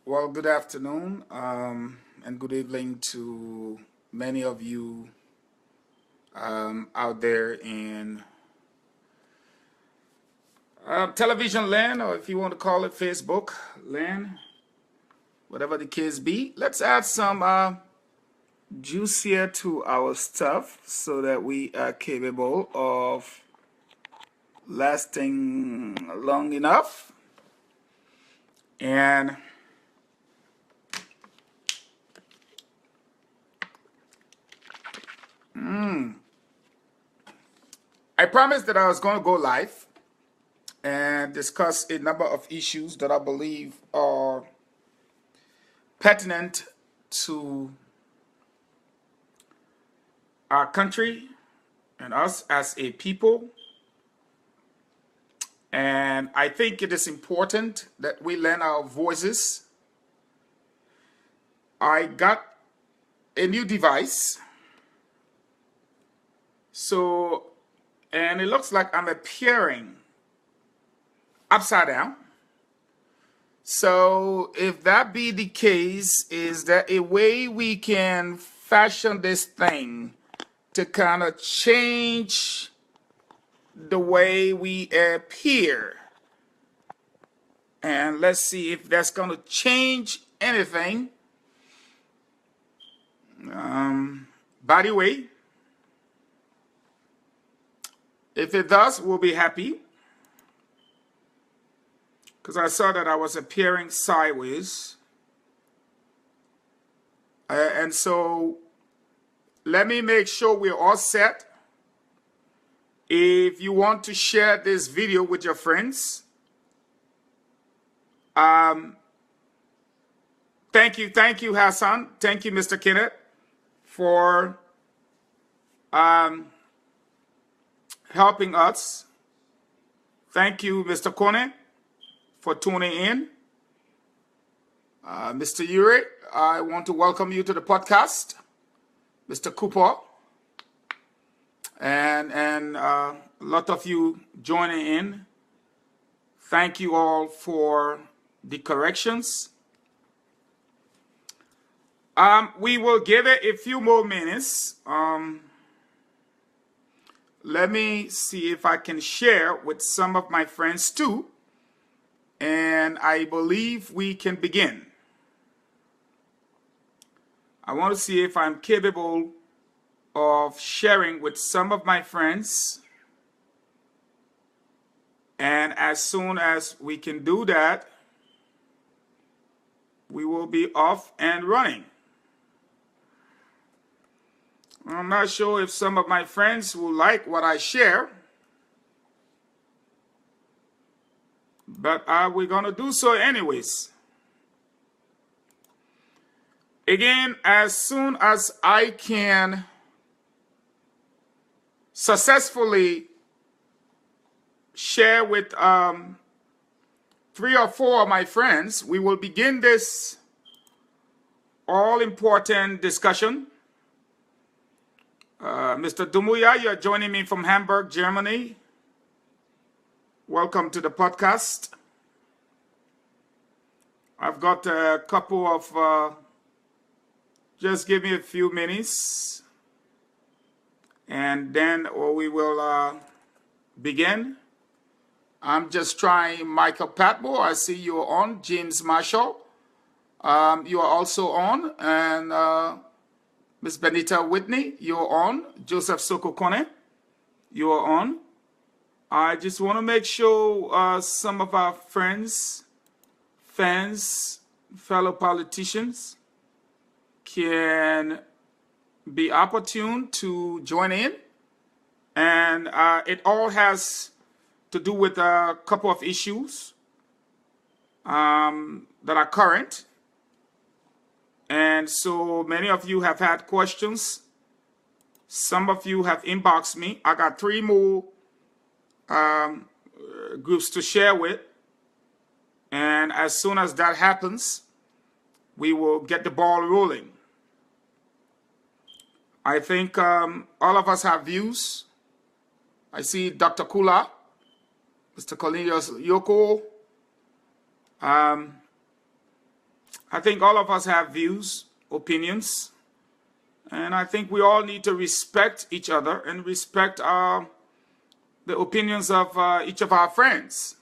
Well, good afternoon and good evening to many of you out there in television land, or if you want to call it Facebook land, whatever the case be. Let's add some juice here to our stuff so that we are capable of lasting long enough. And I promised that I was going to go live and discuss a number of issues that I believe are pertinent to our country and us as a people. And I think it is important that we lend our voices. I got a new device. And it looks like I'm appearing upside down. So if that be the case, is there a way we can fashion this thing to kind of change the way we appear? And let's see if that's going to change anything. By the way, if it does, we'll be happy. Because I saw that I was appearing sideways. And so let me make sure we're all set. If you want to share this video with your friends, thank you, Hassan. Thank you, Mr. Kenneth, for helping us. Thank you, Mr. Kone, for tuning in. Mr. Yuri, I want to welcome you to the podcast. Mr. Cooper, and a lot of you joining in. Thank you all for the corrections. We will give it a few more minutes. Let me see if I can share with some of my friends too. And I believe we can begin. I want to see if I'm capable of sharing with some of my friends. And as soon as we can do that, we will be off and running. I'm not sure if some of my friends will like what I share, but we're going to do so anyways. Again, as soon as I can successfully share with 3 or 4 of my friends, we will begin this all-important discussion. Mr. Dumuya, you're joining me from Hamburg, Germany. Welcome to the podcast. I've got a couple of, just give me a few minutes, and then we will begin. I'm just trying Michael Patmore. I see you're on. James Marshall, you are also on. And Miss Benita Whitney, you're on. Joseph Sokokone, you are on. I just want to make sure some of our friends, fans, fellow politicians can be opportune to join in. And it all has to do with a couple of issues that are current. And so many of you have had questions. Some of you have inboxed me. I got 3 more groups to share with. And as soon as that happens, we will get the ball rolling. I think all of us have views. I see Dr. Kula, Mr. Cornelius Yoko, I think all of us have views, opinions, and I think we all need to respect each other and respect the opinions of each of our friends.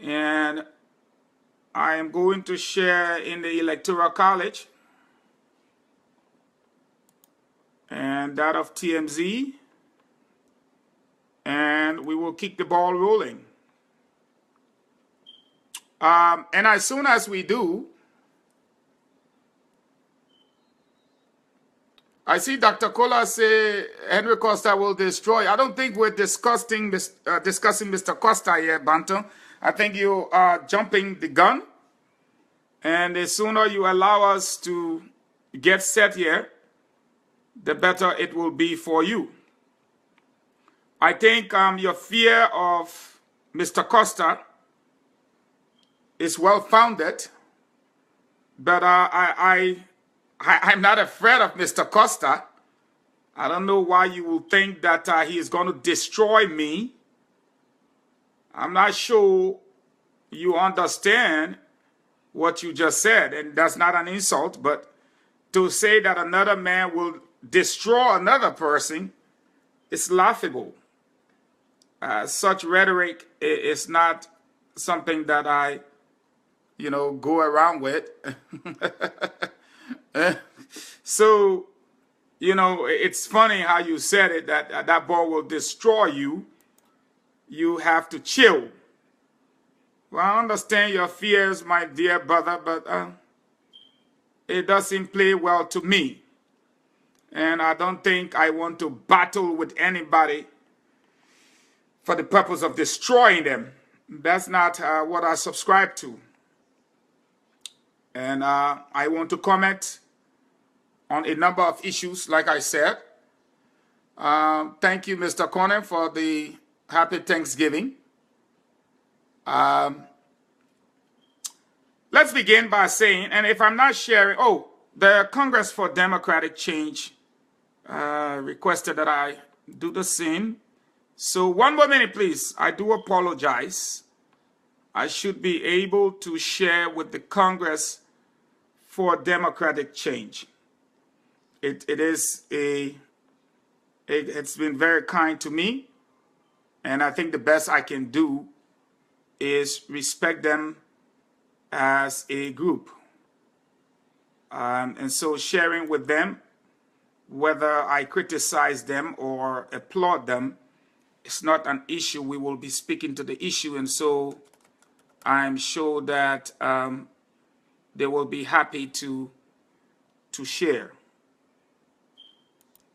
And I am going to share in the Electoral College and that of TMZ, and we will keep the ball rolling. And as soon as we do, I see Dr. Kola say Henry Costa will destroy. I don't think we're discussing Mr. Costa here, Bantam. I think you are jumping the gun. And the sooner you allow us to get set here, the better it will be for you. I think your fear of Mr. Costa is well-founded, but I'm not afraid of Mr. Costa. I don't know why you will think that he is going to destroy me. I'm not sure you understand what you just said, and that's not an insult, but to say that another man will destroy another person is laughable. Such rhetoric is not something that I, go around with. So, it's funny how you said it, that that ball will destroy you. You have to chill. Well, I understand your fears, my dear brother, but it doesn't play well to me. And I don't think I want to battle with anybody for the purpose of destroying them. That's not what I subscribe to. And I want to comment on a number of issues, like I said. Thank you, Mr. Conan, for the happy Thanksgiving. Let's begin by saying, and if I'm not sharing, the Congress for Democratic Change requested that I do the same. So 1 more minute, please. I do apologize. I should be able to share with the Congress for Democratic Change. It's been very kind to me, and I think the best I can do is respect them as a group. And so sharing with them, whether I criticize them or applaud them, it's not an issue. We will be speaking to the issue, and so I'm sure that they will be happy to share.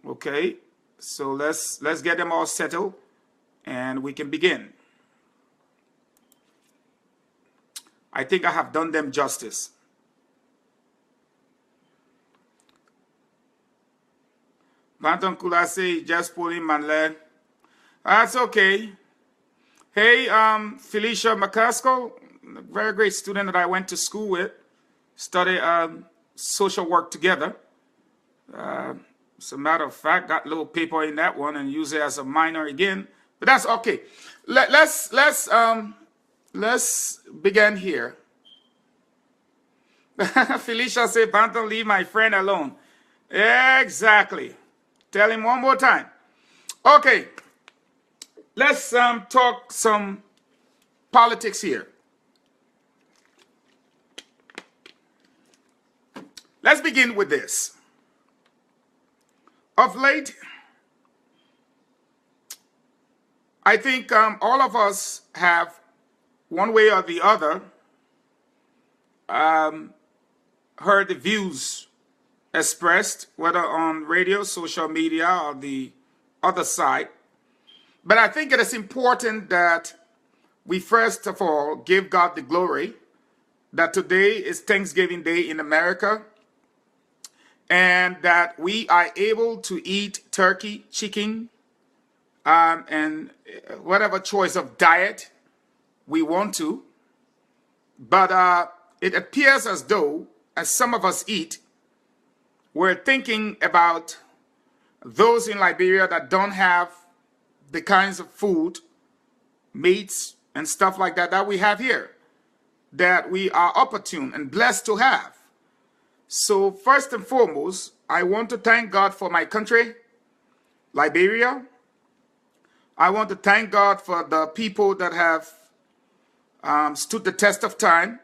Okay, so let's get them all settled, and we can begin. I think I have done them justice. Bantam Kula say just pulling Manle. That's okay. Hey, Felicia McCaskill, a very great student that I went to school with, studied social work together. As a matter of fact, got a little paper in that one and use it as a minor again. But that's okay. Let's begin here. Felicia said, Bantam, leave my friend alone. Exactly. Tell him one more time. Okay. Let's talk some politics here. Let's begin with this. Of late, I think all of us have, one way or the other, heard the views expressed, whether on radio, social media, or the other side. But I think it is important that we first of all give God the glory that today is Thanksgiving Day in America, and that we are able to eat turkey, chicken, and whatever choice of diet we want to. But it appears as though, as some of us eat, we're thinking about those in Liberia that don't have the kinds of food, meats, and stuff like that that we have here. that we are opportune and blessed to have. So first and foremost, I want to thank God for my country, Liberia. I want to thank God for the people that have stood the test of time.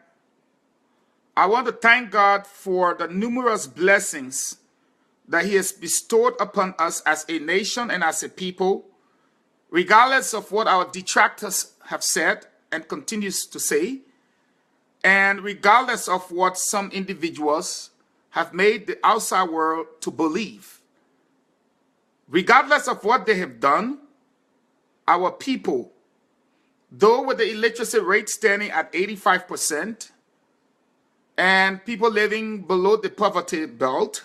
I want to thank God for the numerous blessings that He has bestowed upon us as a nation and as a people, regardless of what our detractors have said and continues to say, and regardless of what some individuals have made the outside world to believe. Regardless of what they have done, our people, though with the illiteracy rate standing at 85% and people living below the poverty belt,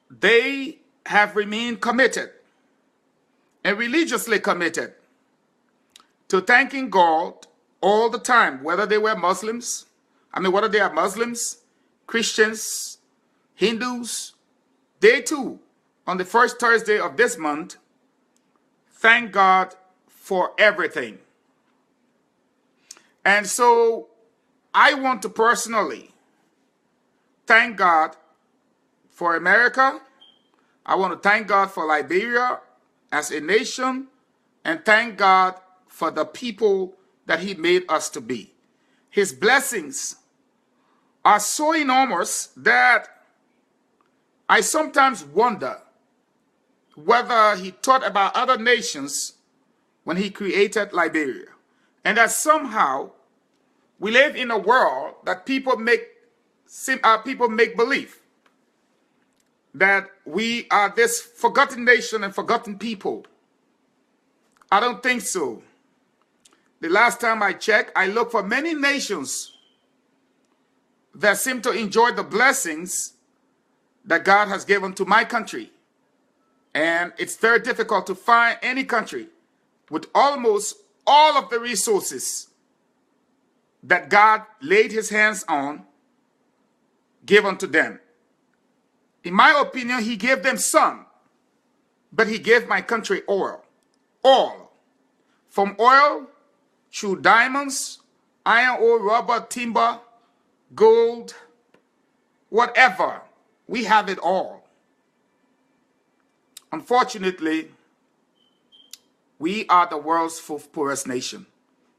they have remained committed and religiously committed to thanking God all the time, whether they are Muslims, Christians, Hindus. They too, on the first Thursday of this month, thank God for everything. And so I want to personally thank God for America. I want to thank God for Liberia as a nation, and thank God for the people that He made us to be. His blessings are so enormous that I sometimes wonder whether He thought about other nations when He created Liberia. And that somehow we live in a world that people make believe that we are this forgotten nation and forgotten people. I don't think so. The last time I checked, I looked for many nations that seem to enjoy the blessings that God has given to my country. And it's very difficult to find any country with almost all of the resources that God laid His hands on, given to them. In my opinion, He gave them some, but He gave my country oil. All. From oil through diamonds, iron ore, rubber, timber, gold, whatever. We have it all. Unfortunately, we are the world's poorest nation.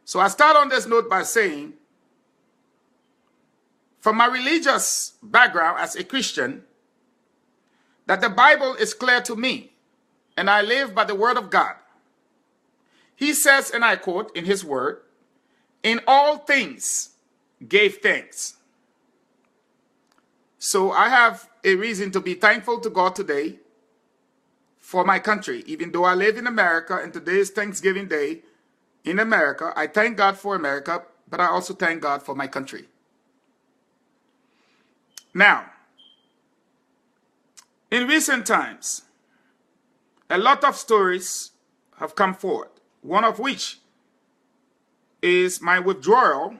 So I start on this note by saying, from my religious background as a Christian, that the Bible is clear to me, and I live by the word of God. He says, and I quote in His word, "In all things gave thanks." So I have a reason to be thankful to God today for my country. Even though I live in America and today is Thanksgiving Day in America, I thank God for America, but I also thank God for my country. Now, in recent times, a lot of stories have come forward, one of which is my withdrawal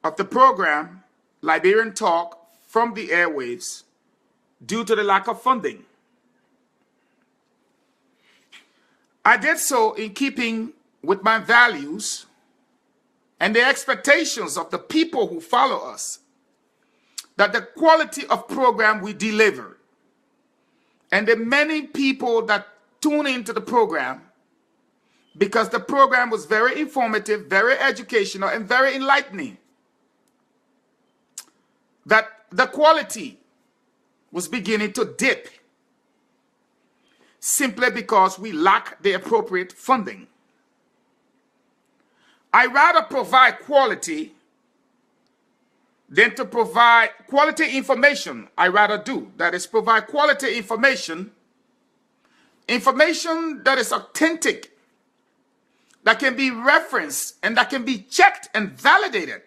of the program Liberian Talk from the airwaves due to the lack of funding. I did so in keeping with my values and the expectations of the people who follow us, that the quality of program we deliver and the many people that tune into the program, because the program was very informative, very educational, and very enlightening, that the quality was beginning to dip simply because we lack the appropriate funding. I rather provide quality than to provide quality information. I rather do. That is, provide quality information, information that is authentic, that can be referenced and that can be checked and validated,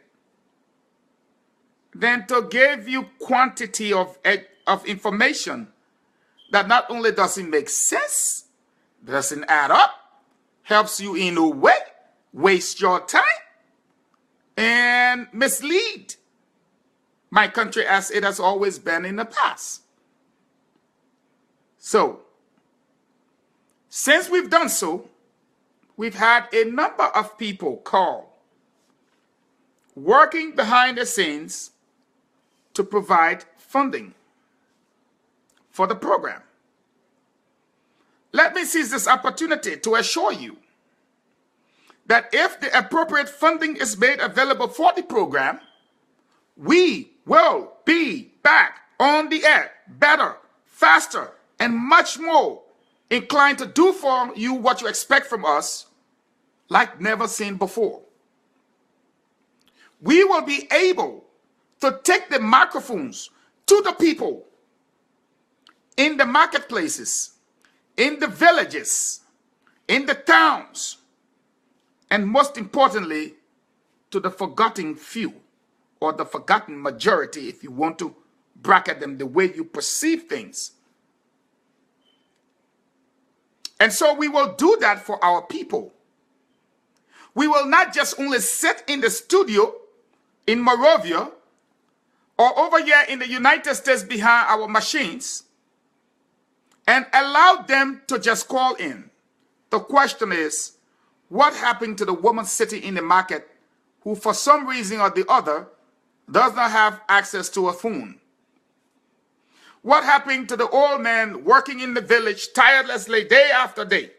than to give you quantity of information that not only doesn't make sense, doesn't add up, helps you in a way, waste your time, and mislead my country as it has always been in the past. So, since we've done so, we've had a number of people call, working behind the scenes to provide funding for the program. Let me seize this opportunity to assure you that if the appropriate funding is made available for the program, we will be back on the air better, faster, and much more inclined to do for you what you expect from us like never seen before. We will be able to take the microphones to the people in the marketplaces, in the villages, in the towns, and most importantly, to the forgotten few, or the forgotten majority, if you want to bracket them the way you perceive things. And so we will do that for our people. We will not just only sit in the studio in Moravia or over here in the United States behind our machines and allow them to just call in. The question is, what happened to the woman sitting in the market who for some reason or the other does not have access to a phone? What happened to the old man working in the village tirelessly day after day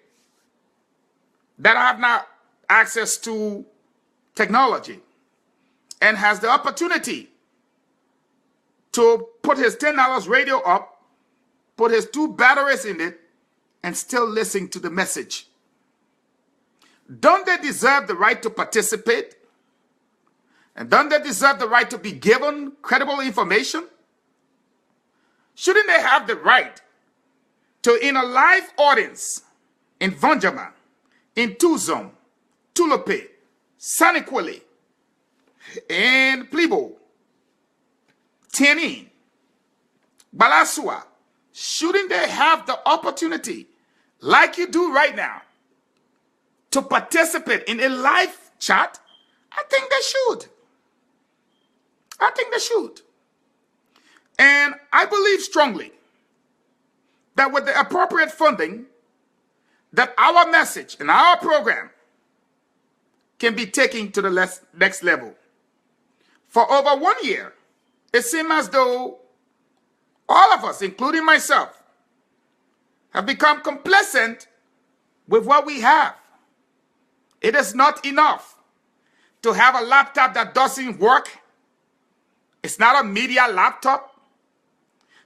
that have not access to technology and has the opportunity to put his $10 radio up, put his 2 batteries in it, and still listen to the message? Don't they deserve the right to participate? And don't they deserve the right to be given credible information? Shouldn't they have the right to, in a live audience in Vanjama, in Tuzum, Tulupe, Saniquili, in Plibo, Tienin, Balasua, shouldn't they have the opportunity, like you do right now, to participate in a live chat? I think they should. I think they should. And I believe strongly that with the appropriate funding, that our message and our program can be taken to the next level. For over 1 year, it seems as though all of us, including myself, have become complacent with what we have. It is not enough to have a laptop that doesn't work. It's not a media laptop.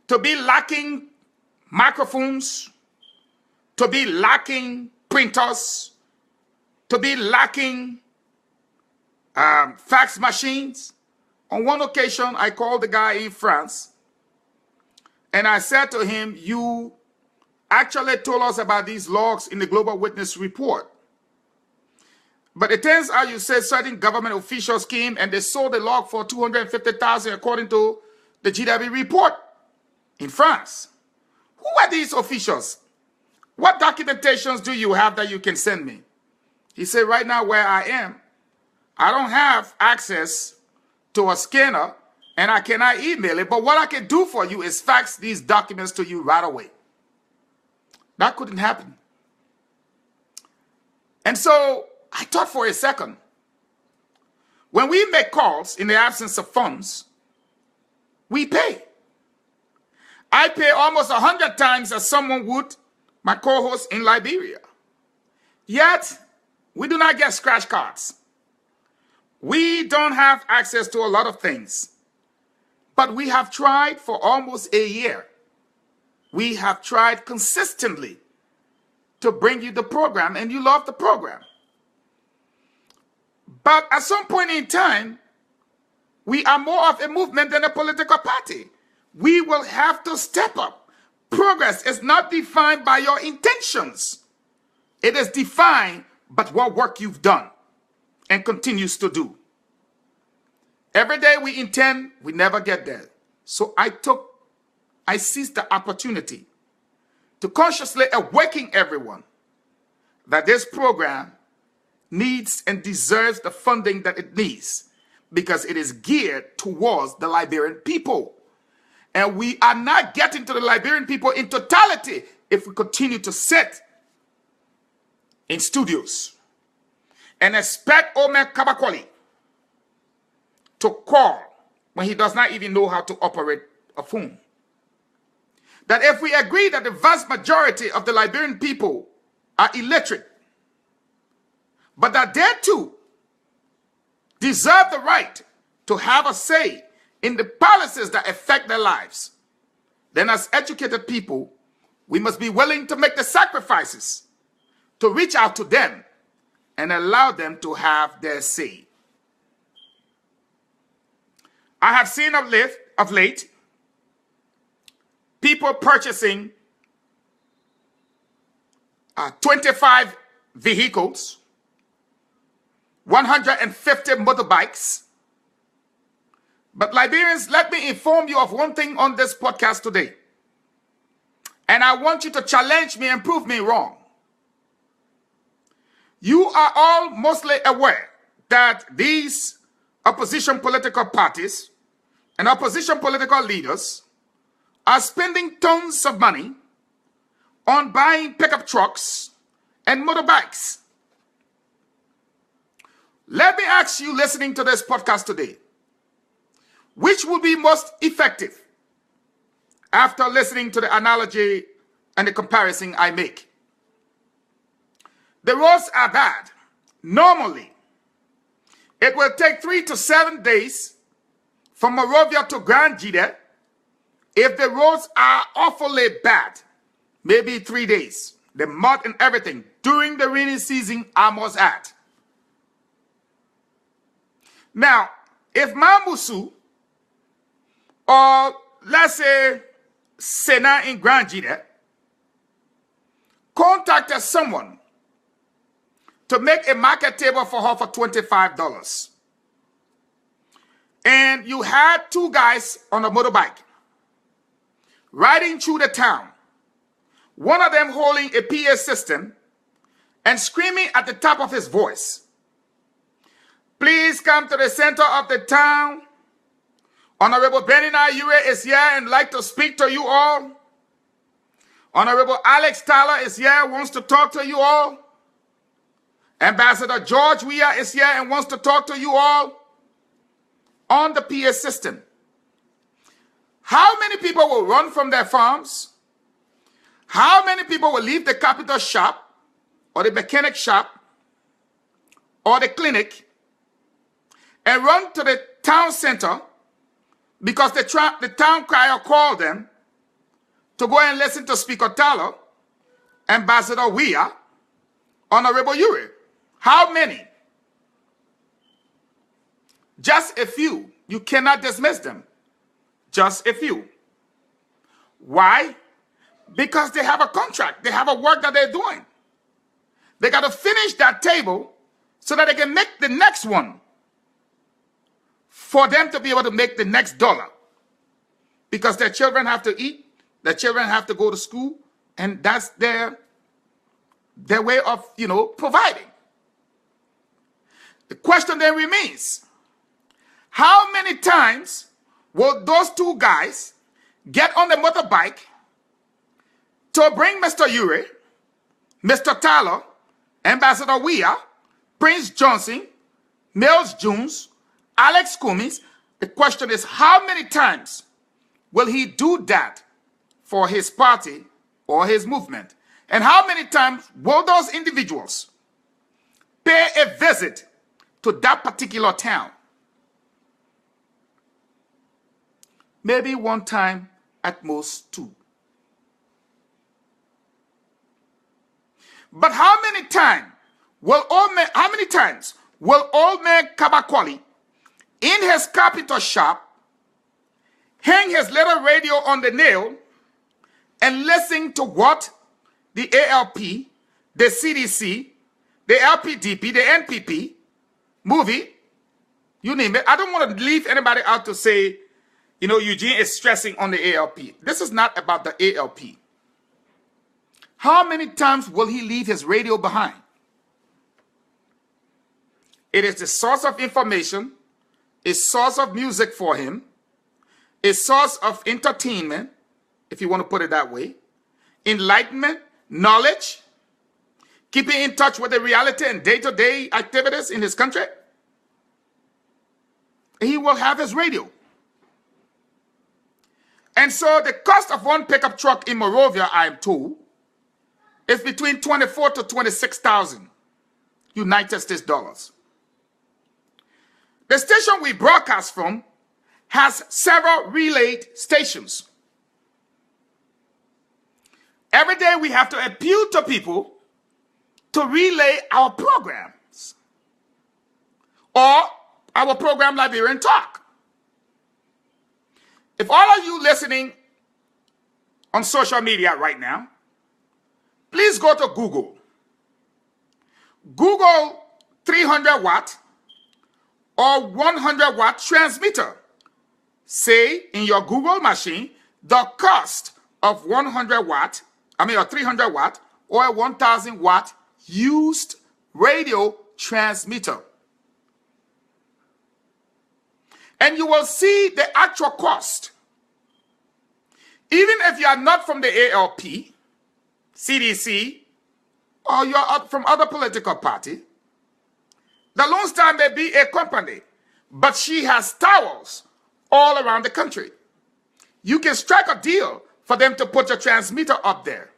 To be lacking microphones, to be lacking printers, to be lacking fax machines. On one occasion, I called the guy in France and I said to him, you actually told us about these logs in the Global Witness report. But it turns out you said certain government officials came and they sold the log for $250,000 according to the GW report in France. Who are these officials? What documentations do you have that you can send me? He said, right now where I am, I don't have access to a scanner and I cannot email it. But what I can do for you is fax these documents to you right away. That couldn't happen. And so I thought for a second, when we make calls in the absence of funds, we pay. I pay almost 100 times as someone would my co-host in Liberia. Yet, we do not get scratch cards. We don't have access to a lot of things. But we have tried for almost a year. We have tried consistently to bring you the program, and you love the program. But at some point in time, we are more of a movement than a political party. We will have to step up. Progress is not defined by your intentions. It is defined by what work you've done and continues to do. Every day we intend, we never get there. So I seized the opportunity to consciously awaken everyone that this program needs and deserves the funding that it needs because it is geared towards the Liberian people. And we are not getting to the Liberian people in totality if we continue to sit in studios and expect Ome Kabakwali to call when he does not even know how to operate a phone. That if we agree that the vast majority of the Liberian people are illiterate, but that they too deserve the right to have a say in the policies that affect their lives, then as educated people, we must be willing to make the sacrifices to reach out to them and allow them to have their say. I have seen of late people purchasing 25 vehicles, 150 motorbikes. But Liberians, let me inform you of one thing on this podcast today. And I want you to challenge me and prove me wrong. You are all mostly aware that these opposition political parties and opposition political leaders are spending tons of money on buying pickup trucks and motorbikes. Let me ask you listening to this podcast today, which will be most effective after listening to the analogy and the comparison I make? The roads are bad. Normally, it will take 3 to 7 days from Morovia to Grand Jide. If the roads are awfully bad, maybe 3 days. The mud and everything during the rainy season almost at. Now, if Mamusu or let's say Sena in Grand Jide contacted someone to make a market table for her for $25, and you had 2 guys on a motorbike riding through the town, one of them holding a PA system and screaming at the top of his voice, "Please come to the center of the town. Honorable Benina Ure is here and like to speak to you all. Honorable Alex Tyler is here, wants to talk to you all. Ambassador George Weah is here and wants to talk to you all," on the PA system. How many people will run from their farms? How many people will leave the capital shop or the mechanic shop or the clinic and run to the town center because the town crier called them to go and listen to Speaker Tyler, Ambassador Weah, Honorable Ure? How many? Just a few. You cannot dismiss them. Just a few. Why? Because they have a contract. They have a work that they're doing. They got to finish that table so that they can make the next one for them to be able to make the next dollar. Because their children have to eat, their children have to go to school, and that's their way of, providing. The question then remains, how many times will those 2 guys get on the motorbike to bring Mr. Ure, Mr. Tyler, Ambassador Weah, Prince Johnson, Mills Jones, Alex Cummings? The question is, how many times will he do that for his party or his movement? And how many times will those individuals pay a visit to that particular town? Maybe 1 time, at most 2. But how many times will old man Kabakwali in his carpenter shop hang his little radio on the nail and listen to what the ALP, the CDC, the LPDP, the NPP, movie, you name it? I don't want to leave anybody out to say, Eugene is stressing on the ALP. This is not about the ALP. How many times will he leave his radio behind? It is the source of information, a source of music for him, a source of entertainment, if you want to put it that way, enlightenment, knowledge. keeping in touch with the reality and day-to-day activities in his country, he will have his radio. And so the cost of one pickup truck in Monrovia, I am told, is between 24 to 26,000 United States dollars. The station we broadcast from has several relay stations. Every day we have to appeal to people to relay our programs or our program Liberian Talk. If all of you listening on social media right now, please go to Google. Google 300 watt or 100 watt transmitter. Say in your Google machine the cost of 100 watt, or 300 watt or a 1000 watt used radio transmitter. And you will see the actual cost. Even if you are not from the ALP, CDC, or you are from other political party, the Lone Star may be a company, but she has towers all around the country. You can strike a deal for them to put your transmitter up there.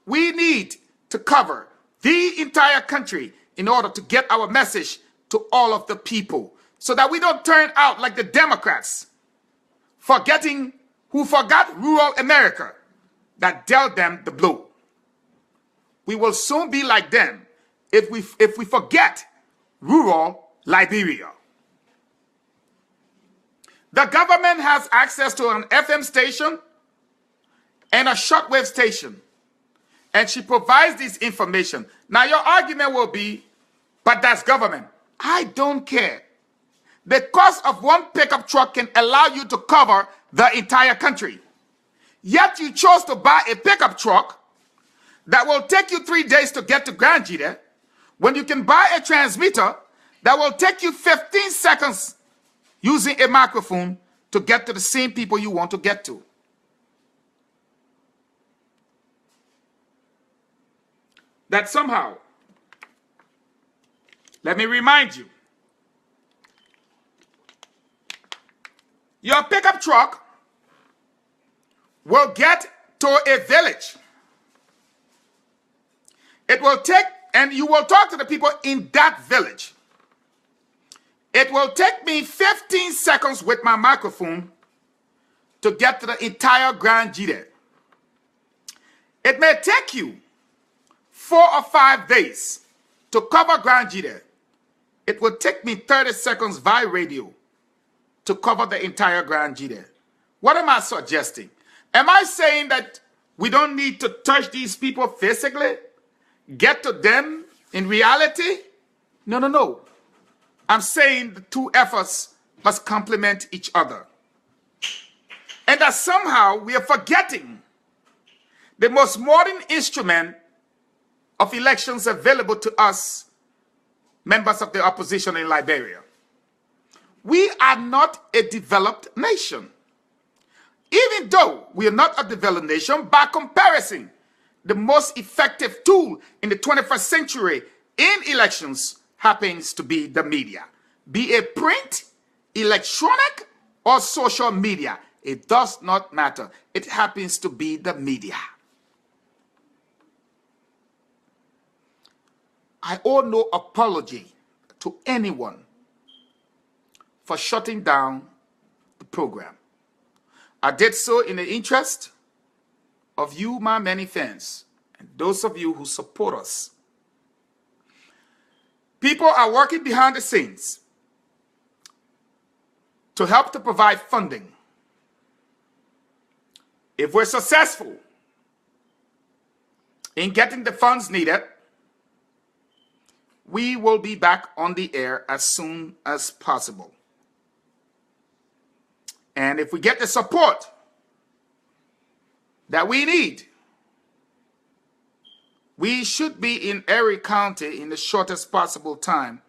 We need to cover the entire country in order to get our message to all of the people, so that we don't turn out like the Democrats, who forgot rural America that dealt them the blow. We will soon be like them if we forget rural Liberia. The government has access to an FM station and a shortwave station, and she provides this information. Now your argument will be, but that's government. I don't care. The cost of one pickup truck can allow you to cover the entire country. Yet you chose to buy a pickup truck that will take you 3 days to get to Grand Jide, when you can buy a transmitter that will take you 15 seconds using a microphone to get to the same people you want to get to. That somehow, let me remind you, your pickup truck will get to a village. It will take, and you will talk to the people in that village. It will take me 15 seconds with my microphone to get to the entire Grand Jide. It may take you 4 or 5 days to cover Grand Jide. It will take me 30 seconds via radio to cover the entire Grand Jide. What am I suggesting? Am I saying that we don't need to touch these people physically? Get to them in reality? No, no, no. I'm saying the two efforts must complement each other. And that somehow we are forgetting the most modern instrument of elections available to us, members of the opposition in Liberia. We are not a developed nation. Even though we are not a developed nation, by comparison, the most effective tool in the 21st century in elections happens to be the media. Be it print, electronic, or social media. It does not matter. It happens to be the media. I owe no apology to anyone for shutting down the program. I did so in the interest of you, my many fans, and those of you who support us. People are working behind the scenes to help to provide funding. If we're successful in getting the funds needed, we will be back on the air as soon as possible. And if we get the support that we need, we should be in Erie County in the shortest possible time.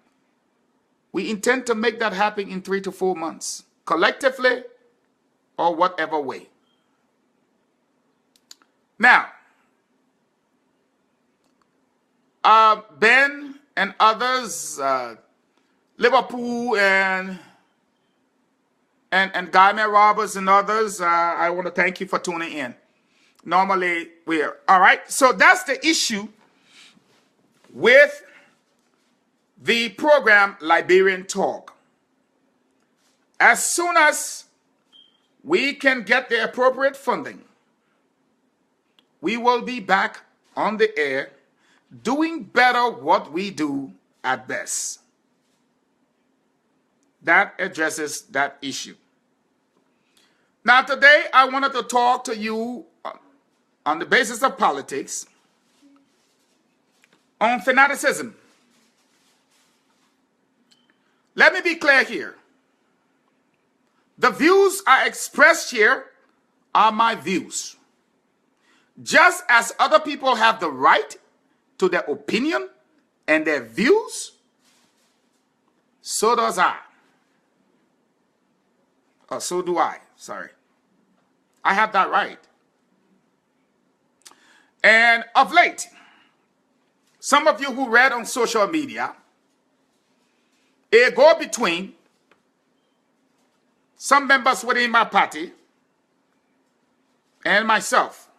We intend to make that happen in 3 to 4 months, collectively or whatever way. Now, Ben and others, Liverpool and Guyman Roberts and others, I want to thank you for tuning in. Normally we're all right. So that's the issue with the program Liberian Talk. As soon as we can get the appropriate funding, we will be back on the air doing better what we do at best. That addresses that issue. Now today I wanted to talk to you on the basis of politics on fanaticism. Let me be clear here. The views I expressed here are my views. Just as other people have the right to their opinion and their views, so does I. Or so do I, sorry. I have that right. And of late, some of you who read on social media, a go-between some members within my party and myself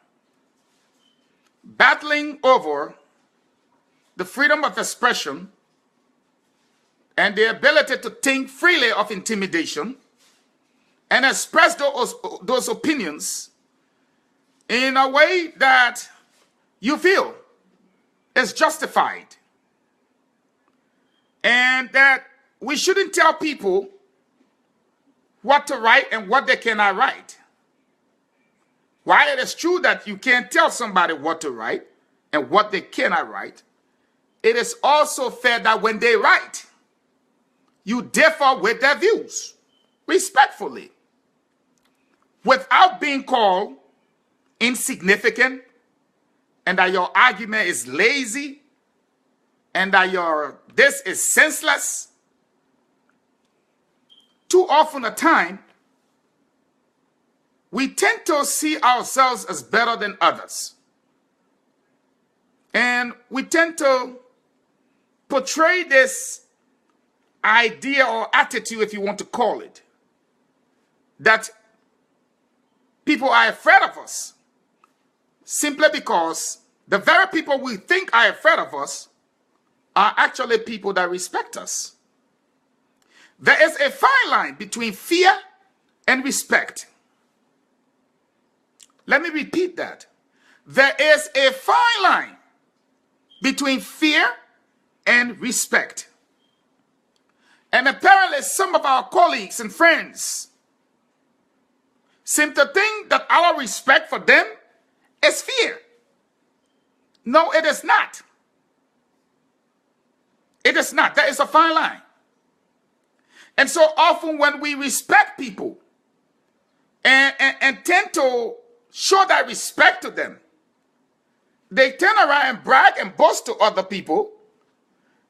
battling over the freedom of expression and the ability to think freely of intimidation and express those opinions in a way that you feel is justified, and that we shouldn't tell people what to write and what they cannot write. While it is true that you can't tell somebody what to write and what they cannot write, it is also fair that when they write, you differ with their views respectfully, without being called insignificant, and that your argument is lazy, and that this is senseless. Too often a time, we tend to see ourselves as better than others. And we tend to portray this idea or attitude, if you want to call it, that people are afraid of us simply because the very people we think are afraid of us are actually people that respect us. There is a fine line between fear and respect. Let me repeat that. There is a fine line between fear and respect. And apparently some of our colleagues and friends seem to think that our respect for them is fear. No, it is not. It is not. There is a fine line. And so often when we respect people and tend to show that respect to them, they turn around and brag and boast to other people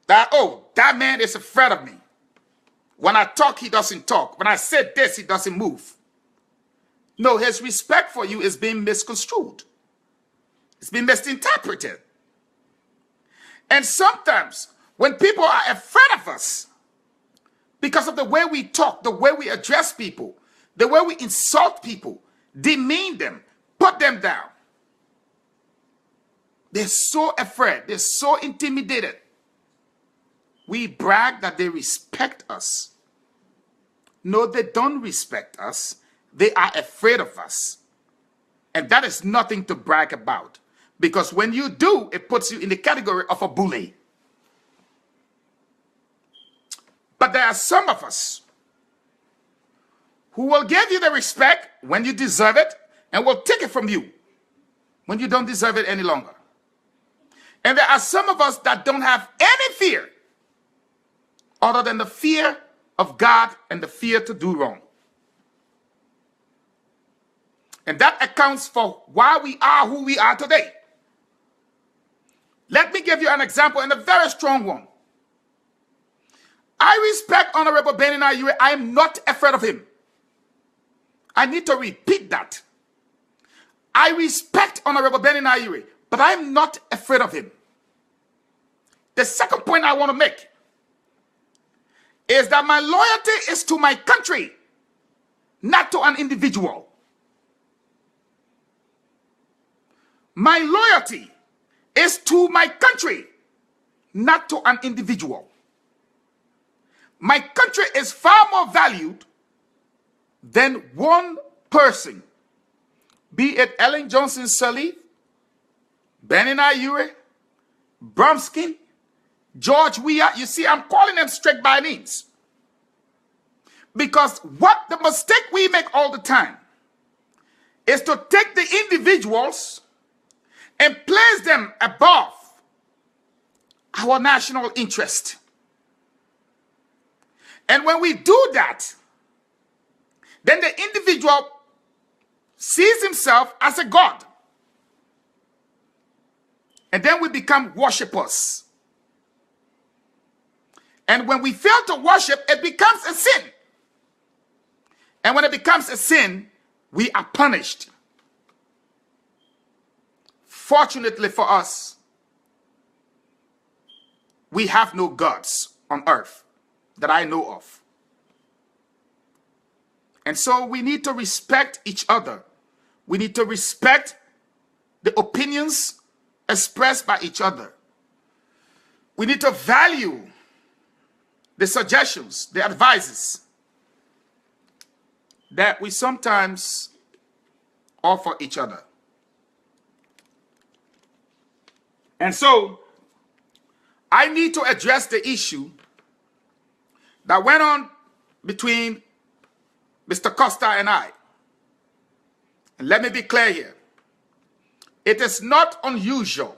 that, oh, that man is afraid of me. When I talk, he doesn't talk. When I say this, he doesn't move. No, his respect for you is being misconstrued. It's been misinterpreted. And sometimes when people are afraid of us because of the way we talk, the way we address people, the way we insult people, demean them, put them down, they're so afraid, they're so intimidated. We brag that they respect us. No, they don't respect us. They are afraid of us. And that is nothing to brag about. Because when you do, it puts you in the category of a bully. But there are some of us who will give you the respect when you deserve it and will take it from you when you don't deserve it any longer. And there are some of us that don't have any fear other than the fear of God and the fear to do wrong. And that accounts for why we are who we are today. Let me give you an example, and a very strong one. I respect Honorable Benin Ayure. I am not afraid of him. I need to repeat that. I respect Honorable Benin Ayure, but I am not afraid of him. the second point I want to make is that my loyalty is to my country, not to an individual. My loyalty is to my country, not to an individual. My country is far more valued than one person, be it Ellen Johnson Sirleaf, Benin Ayure, Bromskin, George Weah. You see, I'm calling them straight by names. Because what the mistake we make all the time is to take the individuals and place them above our national interest. And when we do that, then the individual sees himself as a god. And then we become worshippers. And when we fail to worship, it becomes a sin. And when it becomes a sin, we are punished. Fortunately for us, we have no gods on earth that I know of. And so we need to respect each other. We need to respect the opinions expressed by each other. We need to value the suggestions, the advices that we sometimes offer each other. And so I need to address the issue that went on between Mr. Costa and I. And let me be clear here. It is not unusual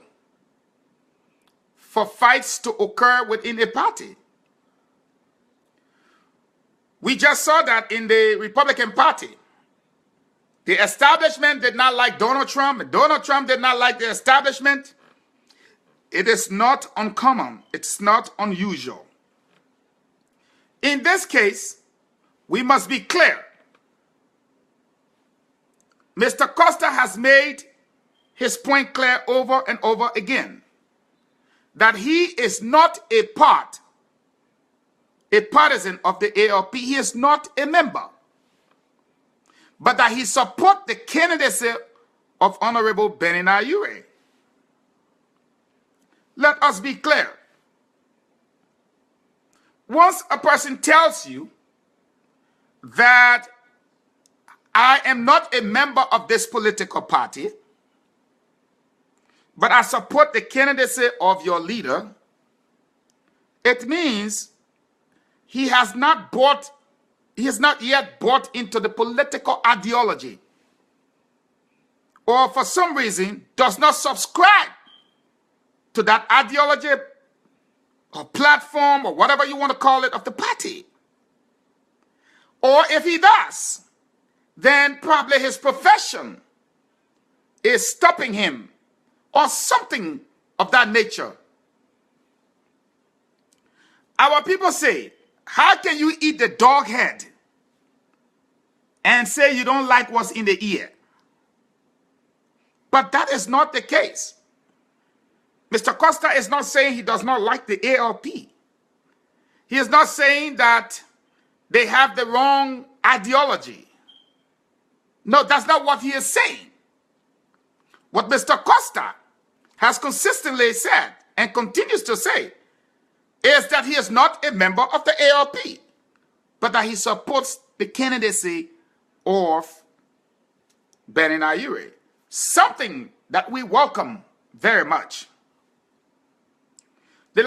for fights to occur within a party. We just saw that in the Republican Party. The establishment did not like Donald Trump, and Donald Trump did not like the establishment. It is not uncommon. It's not unusual. In this case, we must be clear. Mr. Costa has made his point clear over and over again that he is not a partisan of the ALP. He is not a member. But that he supports the candidacy of Honorable Benin Ayure. Let us be clear. Once a person tells you that I am not a member of this political party, but I support the candidacy of your leader, it means he has not yet bought into the political ideology, or for some reason does not subscribe to that ideology or platform or whatever you want to call it of the party. Or if he does, then probably his profession is stopping him or something of that nature. Our people say, how can you eat the dog head and say you don't like what's in the ear? But that is not the case. Mr. Costa is not saying he does not like the ALP. He is not saying that they have the wrong ideology. No, that's not what he is saying. What Mr. Costa has consistently said and continues to say is that he is not a member of the ALP, but that he supports the candidacy of Benin Ayure. Something that we welcome very much. The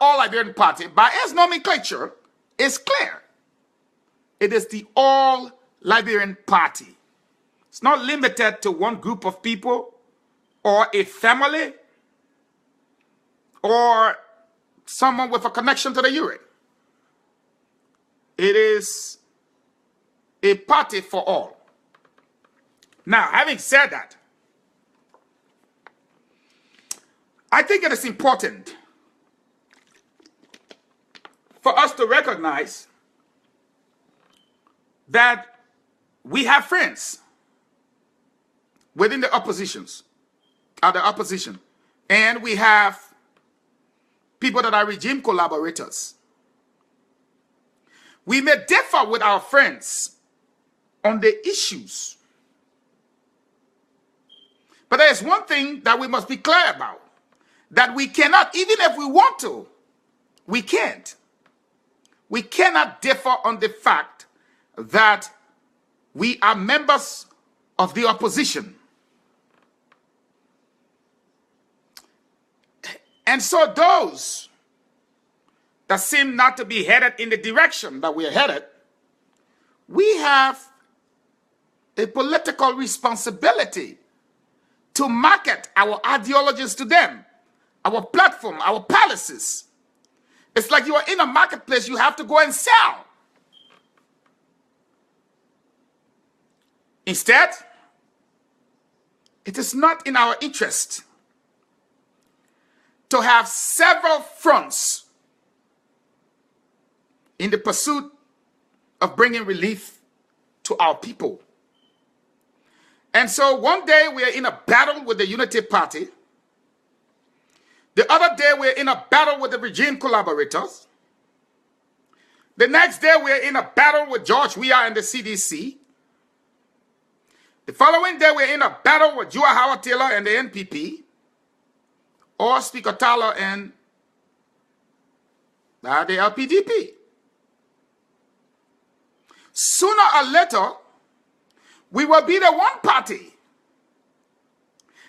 All Liberian Party, by its nomenclature, is clear. It is the All Liberian Party. It's not limited to one group of people or a family or someone with a connection to the Ure. It is a party for all. Now, having said that, I think it is important for us to recognize that we have friends within the opposition, and we have people that are regime collaborators. We may differ with our friends on the issues. But there is one thing that we must be clear about, that we cannot, even if we want to, we can't. We cannot differ on the fact that we are members of the opposition. And so those that seem not to be headed in the direction that we are headed, we have a political responsibility to market our ideologies to them, our platform, our policies. It's like you are in a marketplace, you have to go and sell. Instead, it is not in our interest to have several fronts in the pursuit of bringing relief to our people. And so one day we are in a battle with the Unity Party. The other day we're in a battle with the regime collaborators. The next day we're in a battle with George Weah and the CDC. The following day we're in a battle with Jua Howard Taylor and the NPP, or Speaker Tyler and the LPDP. Sooner or later, we will be the one party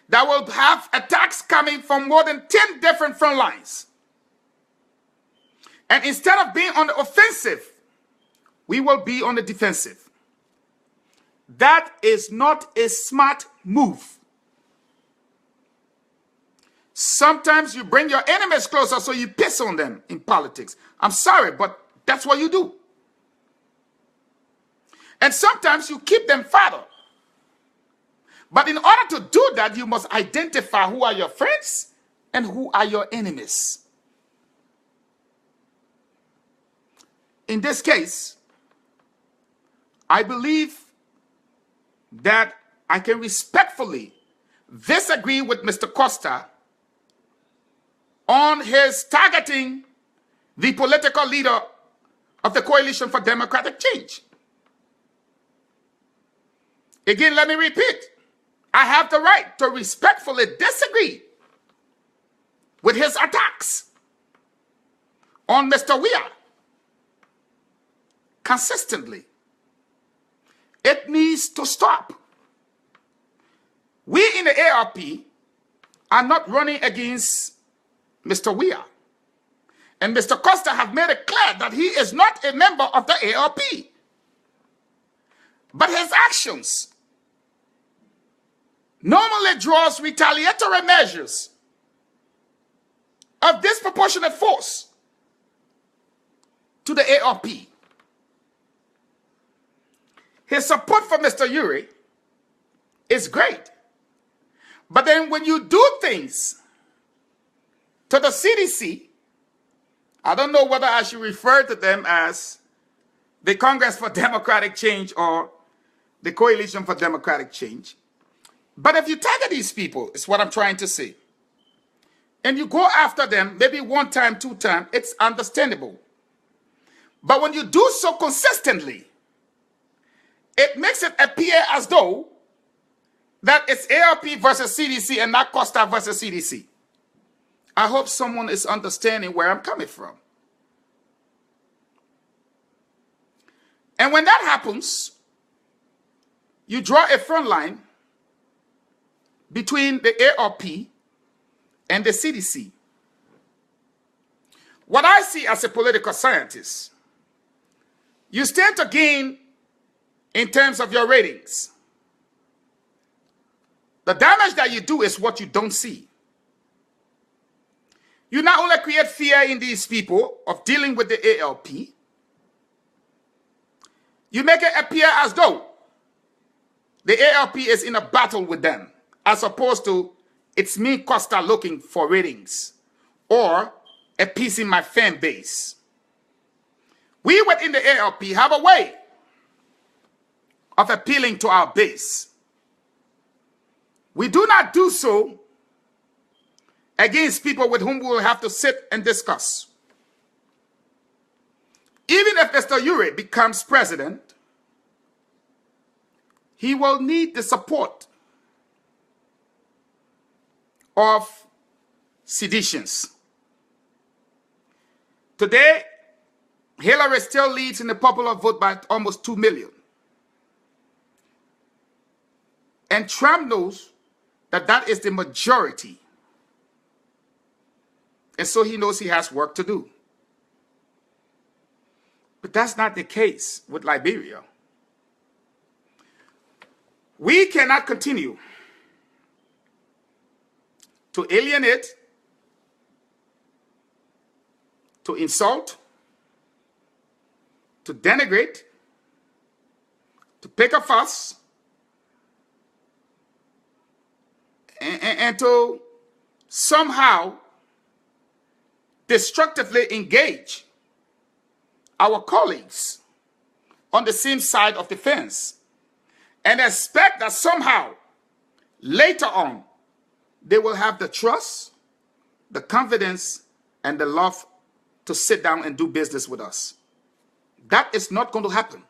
that will have attacks coming from more than 10 different front lines. And instead of being on the offensive, we will be on the defensive. That is not a smart move. Sometimes you bring your enemies closer so you piss on them in politics. I'm sorry, but that's what you do. And sometimes you keep them farther. But in order to do that, you must identify who are your friends and who are your enemies. In this case, I believe that I can respectfully disagree with Mr. Costa on his targeting the political leader of the Coalition for Democratic Change. Again, let me repeat. I have the right to respectfully disagree with his attacks on Mr. Weah consistently. It needs to stop. We in the ARP are not running against Mr. Weah. And Mr. Costa have made it clear that he is not a member of the ARP. But his actions normally draws retaliatory measures of disproportionate force to the ARP. His support for Mr. Uri is great. But then when you do things to the CDC, I don't know whether I should refer to them as the Congress for Democratic Change or the Coalition for Democratic Change. But if you target these people, is what I'm trying to say, and you go after them maybe one time, two times, it's understandable. But when you do so consistently, it makes it appear as though that it's ARP versus CDC and not Costa versus CDC. I hope someone is understanding where I'm coming from. And when that happens, you draw a front line between the ARP and the CDC. What I see as a political scientist, you stand to gain in terms of your ratings. The damage that you do is what you don't see. You not only create fear in these people of dealing with the ALP, you make it appear as though the ALP is in a battle with them, as opposed to it's me, Costa, looking for ratings or appeasing my fan base. We within the ALP have a way of appealing to our base. We do not do so against people with whom we will have to sit and discuss. Even if Mr. Ure becomes president, he will need the support of seditions. Today, Hillary still leads in the popular vote by almost 2 million. And Trump knows that that is the majority. And so he knows he has work to do. But that's not the case with Liberia. We cannot continue to alienate, to insult, to denigrate, to pick a fuss, and to somehow destructively engage our colleagues on the same side of the fence and expect that somehow later on they will have the trust, the confidence, and the love to sit down and do business with us. That is not going to happen.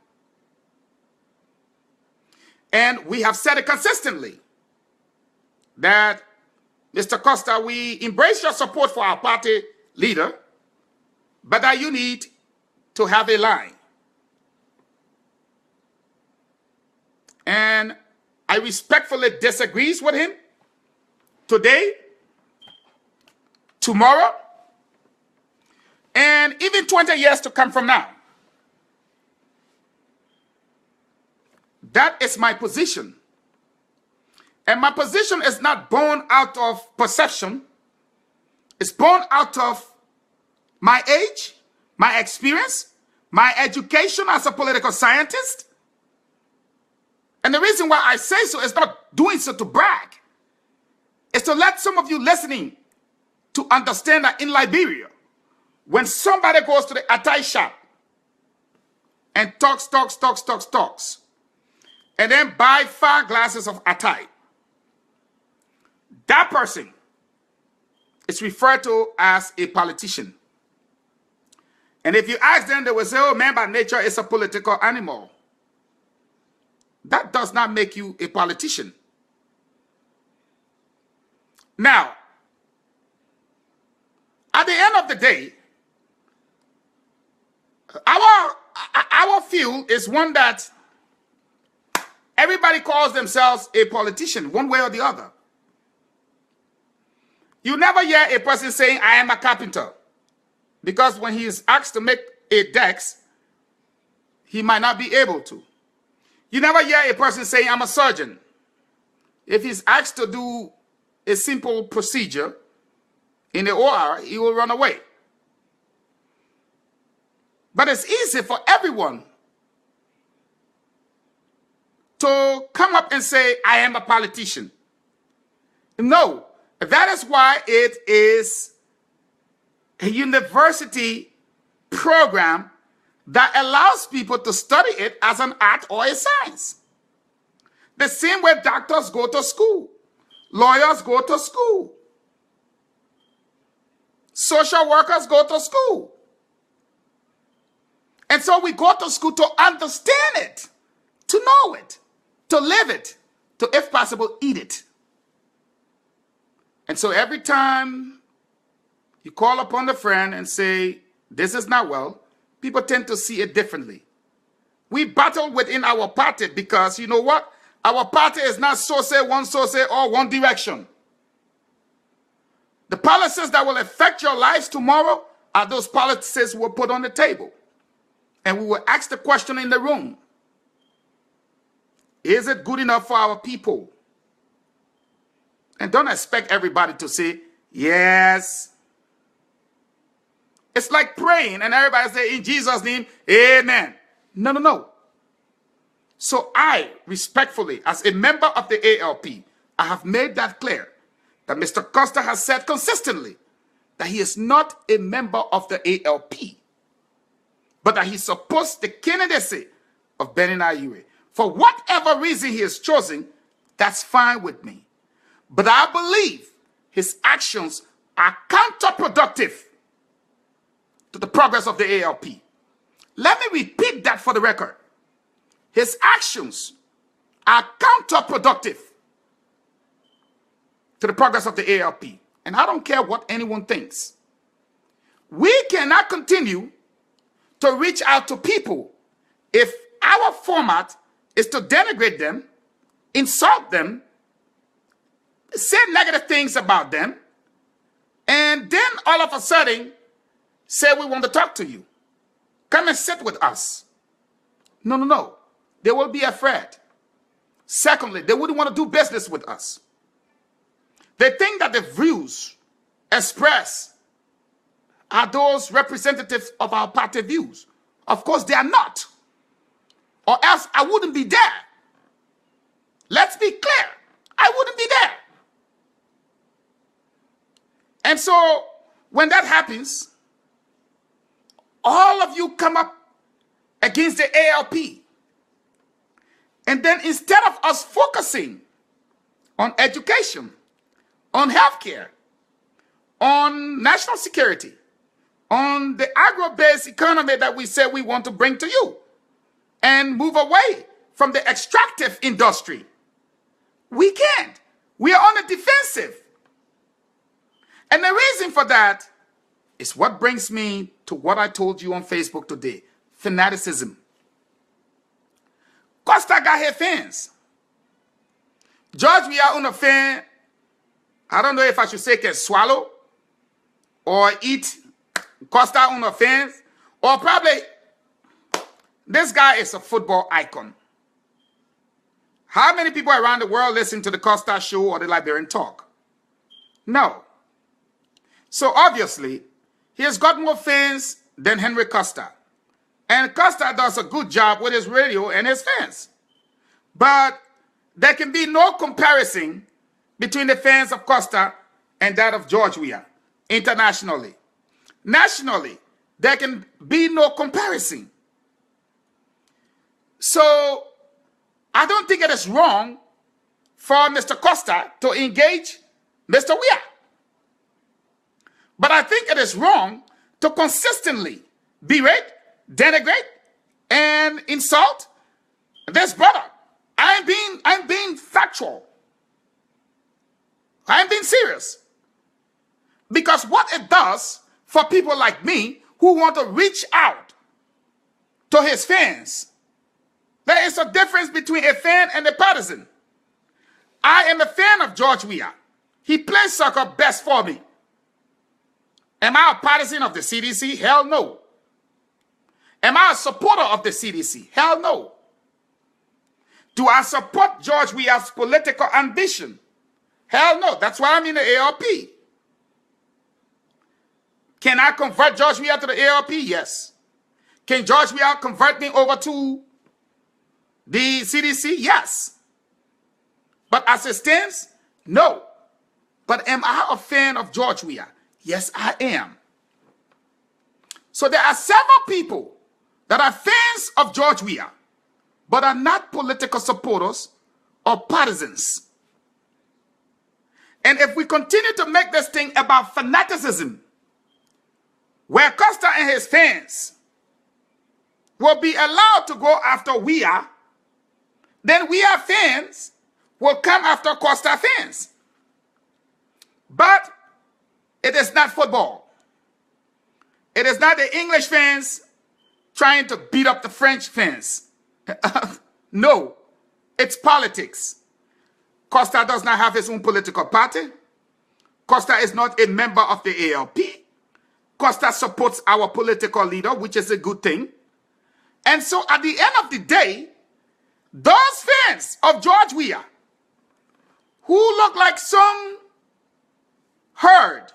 And we have said it consistently that, Mr. Costa, we embrace your support for our party leader, but that you need to have a line. And I respectfully disagree with him today, tomorrow, and even 20 years to come from now. That is my position. And my position is not born out of perception. It's born out of my age, my experience, my education as a political scientist. And the reason why I say so is not doing so to brag. It's to let some of you listening to understand that in Liberia, when somebody goes to the Atai shop and talks, and then buy 5 glasses of Atai, that person is referred to as a politician. And if you ask them, they will say, oh, man by nature is a political animal. That does not make you a politician. Now, at the end of the day, our field is one that everybody calls themselves a politician, one way or the other. You never hear a person saying, I am a carpenter. Because when he is asked to make a desk, he might not be able to. You never hear a person saying, I'm a surgeon. If he's asked to do a simple procedure in the OR, he will run away. But it's easy for everyone to come up and say, I am a politician. No, that is why it is a university program that allows people to study it as an art or a science. The same way doctors go to school, lawyers go to school, social workers go to school. And so we go to school to understand it, to know it, to live it, to, if possible, eat it. And so every time you call upon a friend and say, this is not well, people tend to see it differently. We battle within our party because, you know what? Our party is not one source or one direction. The policies that will affect your lives tomorrow are those policies we'll put on the table. And we will ask the question in the room. Is it good enough for our people? And don't expect everybody to say, yes. It's like praying and everybody say, in Jesus' name, amen. No, no, no. So I, respectfully, as a member of the ALP, I have made that clear that Mr. Costa has said consistently that he is not a member of the ALP, but that he supports the candidacy of Benina Ure. For whatever reason he is chosen, that's fine with me. But I believe his actions are counterproductive to the progress of the ALP. Let me repeat that for the record. His actions are counterproductive to the progress of the ALP. And I don't care what anyone thinks. We cannot continue to reach out to people if our format is to denigrate them, insult them, say negative things about them, and then all of a sudden say we want to talk to you. Come and sit with us. No, no, no. They will be afraid. Secondly, they wouldn't want to do business with us. They think that the views expressed are those representatives of our party views. Of course, they are not. Or else I wouldn't be there. Let's be clear. I wouldn't be there. And so, when that happens, all of you come up against the ALP. And then instead of us focusing on education, on healthcare, on national security, on the agro-based economy that we say we want to bring to you, and move away from the extractive industry, we can't. We are on the defensive. And the reason for that is what brings me to what I told you on Facebook today, fanaticism. Costa got her fans. George, we are on a fan. I don't know if I should say can swallow or eat Costa on a fans, or probably this guy is a football icon. How many people around the world listen to the Costa show or the Liberian talk? No. So obviously, he has got more fans than Henry Costa. And Costa does a good job with his radio and his fans. But there can be no comparison between the fans of Costa and that of George Weah internationally. Nationally, there can be no comparison. So I don't think it is wrong for Mr. Costa to engage Mr. Weah. But I think it is wrong to consistently berate, denigrate, and insult this brother. I'm being factual. I'm being serious. Because what it does for people like me who want to reach out to his fans, there is a difference between a fan and a partisan. I am a fan of George Weah. He plays soccer best for me. Am I a partisan of the CDC? Hell no. Am I a supporter of the CDC? Hell no. Do I support George Weah's political ambition? Hell no. That's why I'm in the ALP. Can I convert George Weah to the ALP? Yes. Can George Weah convert me over to the CDC? Yes. But as it stands, no. But am I a fan of George Weah? Yes, I am. So there are several people that are fans of George Weah, but are not political supporters or partisans. And if we continue to make this thing about fanaticism, where Costa and his fans will be allowed to go after Weah, then Weah fans will come after Costa fans. But it is not football. It is not the English fans trying to beat up the French fans. No, it's politics. Costa does not have his own political party. Costa is not a member of the ALP. Costa supports our political leader, which is a good thing. And so at the end of the day, those fans of George Weah, who look like some herd,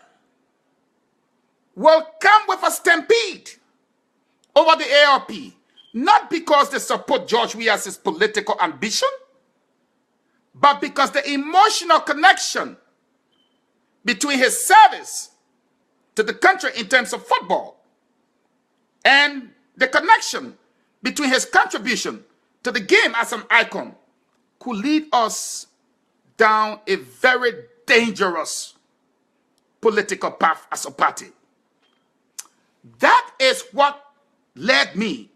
will come with a stampede over the ALP, not because they support George Weah's political ambition, but because the emotional connection between his service to the country in terms of football and the connection between his contribution to the game as an icon could lead us down a very dangerous political path as a party. That is what led me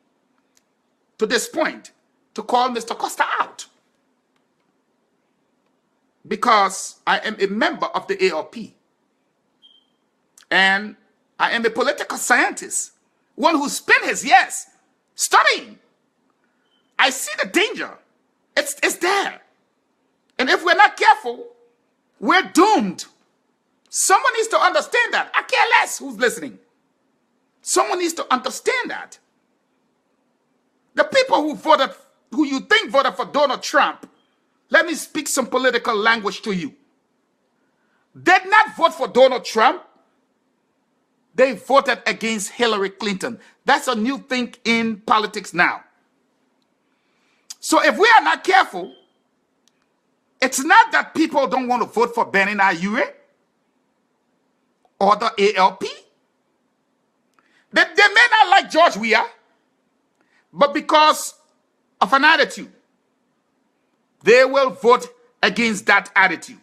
to this point to call Mr. Costa out. Because I am a member of the ALP. And I am a political scientist, one who spent his years studying. I see the danger. It's there. And if we're not careful, we're doomed. Someone needs to understand that. I care less who's listening. Someone needs to understand that. The people who you think voted for Donald Trump, let me speak some political language to you, did not vote for Donald Trump. They voted against Hillary Clinton. That's a new thing in politics now. So if we are not careful, it's not that people don't want to vote for Benin Ayure or the ALP. They may not like George Weah, but because of an attitude, they will vote against that attitude.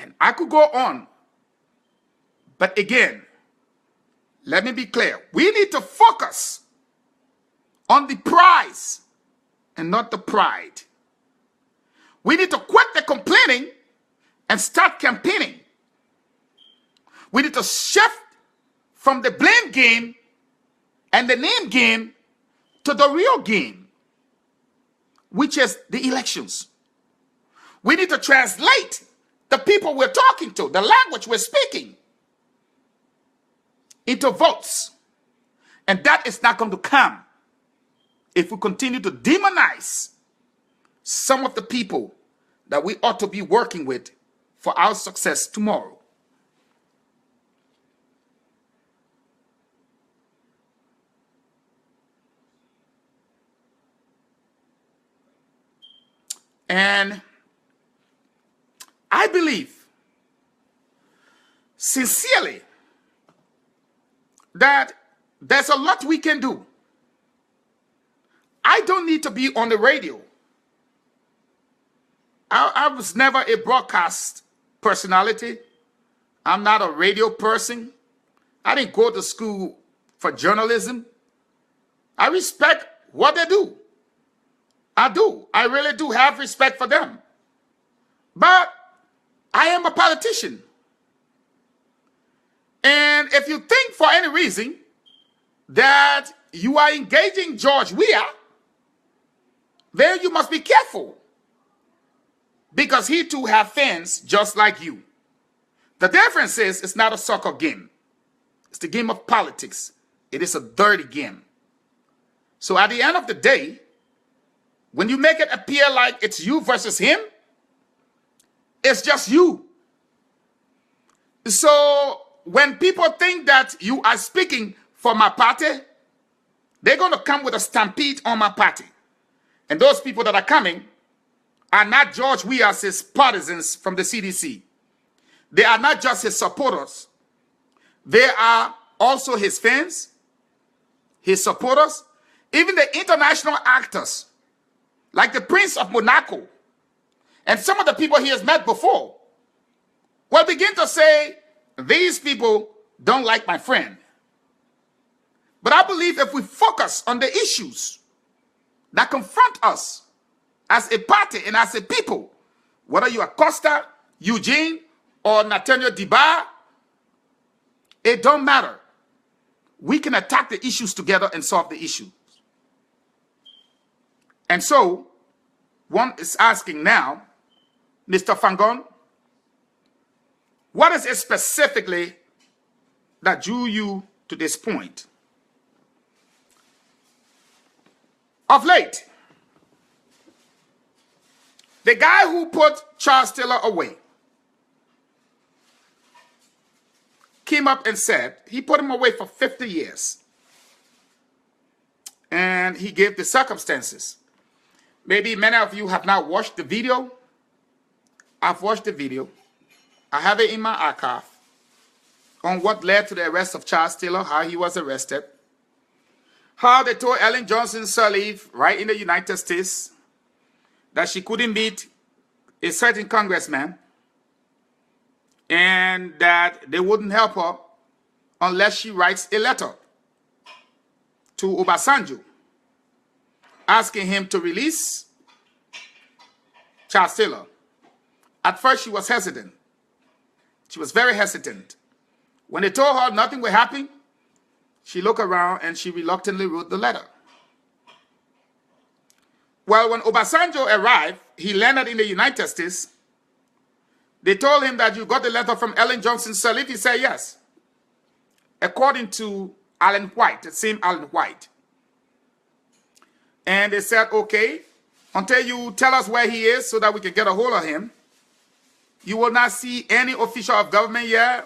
And I could go on, but again, let me be clear. We need to focus on the prize and not the pride. We need to quit the complaining and start campaigning. We need to shift from the blame game and the name game to the real game, which is the elections. We need to translate the people we're talking to, the language we're speaking, into votes. And that is not going to come if we continue to demonize some of the people that we ought to be working with for our success tomorrow. And I believe sincerely that there's a lot we can do. I don't need to be on the radio. I was never a broadcast personality. I'm not a radio person. I didn't go to school for journalism. I respect what they do. I do. I really do have respect for them. But I am a politician. And if you think for any reason that you are engaging George Weah, then you must be careful. Because he too has fans just like you. The difference is it's not a soccer game. It's the game of politics. It is a dirty game. So at the end of the day, when you make it appear like it's you versus him, it's just you. So when people think that you are speaking for my party, they're going to come with a stampede on my party. And those people that are coming are not George Weah's partisans from the CDC. They are not just his supporters. They are also his fans, his supporters, even the international actors, like the Prince of Monaco, and some of the people he has met before, will begin to say, these people don't like my friend. But I believe if we focus on the issues that confront us as a party and as a people, whether you are Costa, Eugene, or Nathaniel Diba, it don't matter. We can attack the issues together and solve the issue. And so, one is asking now, Mr. Fangon, what is it specifically that drew you to this point? Of late, the guy who put Charles Taylor away came up and said he put him away for 50 years. And he gave the circumstances. Maybe many of you have not watched the video. I've watched the video. I have it in my archive on what led to the arrest of Charles Taylor, how he was arrested, how they told Ellen Johnson Sirleaf right in the United States that she couldn't meet a certain congressman, and that they wouldn't help her unless she writes a letter to Obasanjo asking him to release Charles Taylor. At first, she was hesitant. She was very hesitant. When they told her nothing would happen, she looked around and she reluctantly wrote the letter. Well, when Obasanjo arrived, he landed in the United States. They told him that you got the letter from Ellen Johnson Sirleaf. He said yes. According to Alan White, the same Alan White. And they said, okay, until you tell us where he is so that we can get a hold of him, you will not see any official of government here,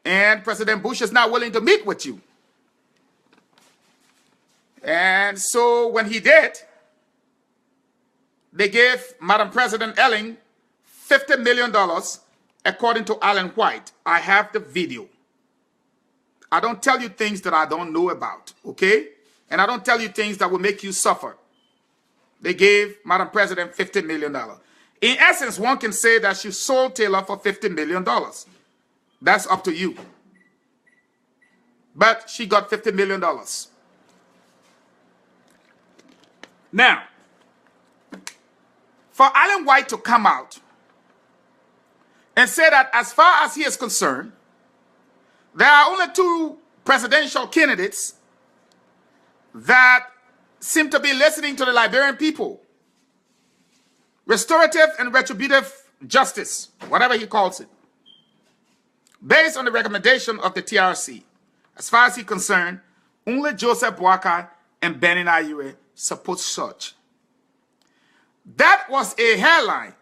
and President Bush is not willing to meet with you. And so when he did, they gave Madam President Ellen $50 million, according to Alan White. I have the video. I don't tell you things that I don't know about, okay? And I don't tell you things that will make you suffer. They gave Madam President $50 million. In essence, one can say that she sold Taylor for $50 million. That's up to you. But she got $50 million. Now, for Alan White to come out and say that as far as he is concerned, there are only two presidential candidates that seem to be listening to the Liberian people. Restorative and retributive justice, whatever he calls it, based on the recommendation of the TRC. As far as he's concerned, only Joseph Boakai and Benin Ayure support such. That was a headline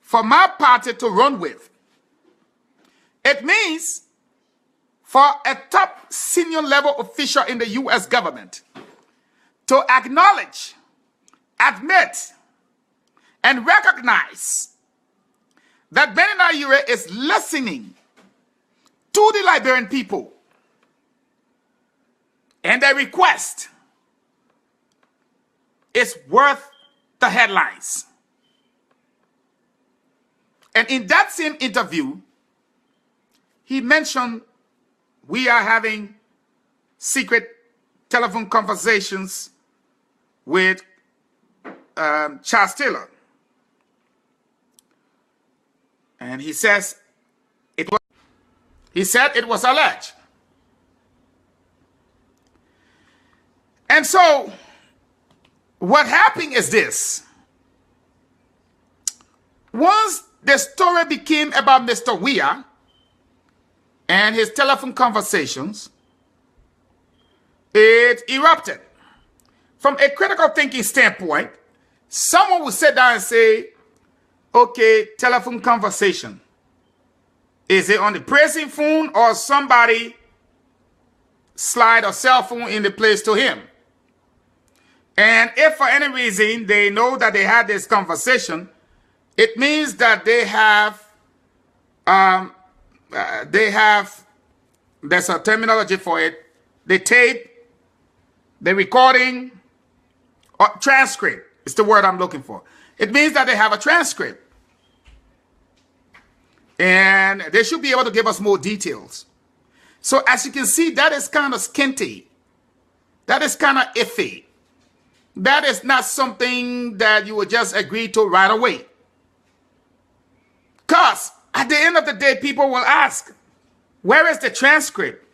for my party to run with. It means for a top senior level official in the U.S. government to acknowledge, admit, and recognize that Benin Ayure is listening to the Liberian people and their request is worth the headlines. And in that same interview, he mentioned we are having secret telephone conversations with Charles Taylor. And he says it was alleged. And so what happened is this. Once the story became about Mr. Weah and his telephone conversations, it erupted. From a critical thinking standpoint, someone would sit down and say, okay, telephone conversation. Is it on the pressing phone or somebody slide a cell phone in the place to him? And if for any reason they know that they had this conversation, it means that they have, there's a terminology for it, the tape, the recording, or transcript is the word I'm looking for. It means that they have a transcript. And they should be able to give us more details. So as you can see, that is kind of skinty. That is kind of iffy. That is not something that you would just agree to right away. Because at the end of the day, people will ask, where is the transcript?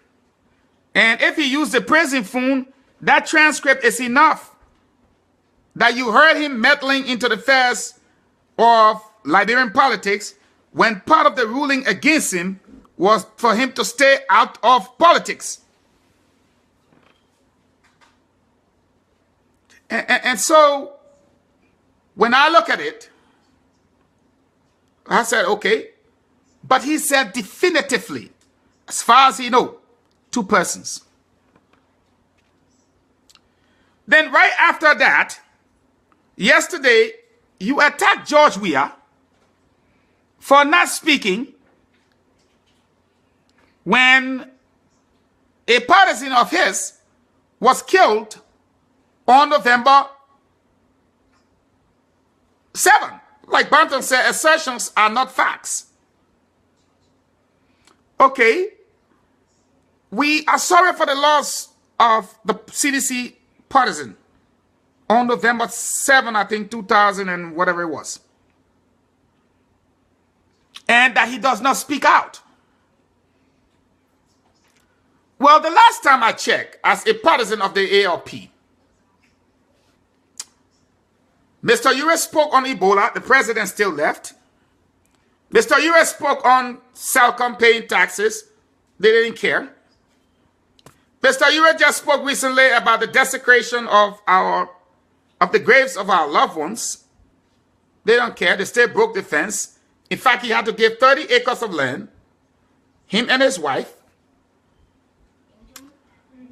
And if you use the prison phone, that transcript is enough that you heard him meddling into the affairs of Liberian politics when part of the ruling against him was for him to stay out of politics. And so when I look at it, I said, okay, but he said definitively, as far as he knows, 2 persons. Then right after that, yesterday, you attacked George Weah for not speaking when a partisan of his was killed on November 7th. like Banton said, assertions are not facts. Okay. We are sorry for the loss of the CDC partisan on November 7, I think, 2000 and whatever it was. And that he does not speak out. Well, the last time I checked, as a partisan of the ALP, Mr. Ure spoke on Ebola. The president still left. Mr. Ure spoke on Salcom paying taxes. They didn't care. Mr. Ure just spoke recently about the desecration of the graves of our loved ones. They don't care. They still broke the fence. In fact, he had to give 30 acres of land, him and his wife,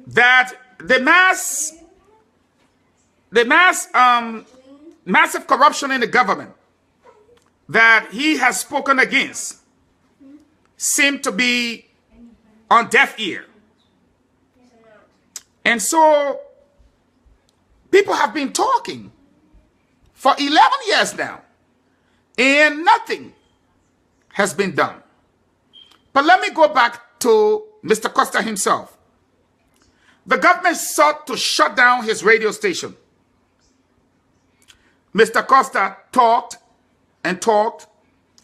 that the massive corruption in the government that he has spoken against seemed to be on deaf ear. And so people have been talking for 11 years now, and nothing has been done. But let me go back to Mr. Costa himself. The government sought to shut down his radio station. Mr. Costa talked and talked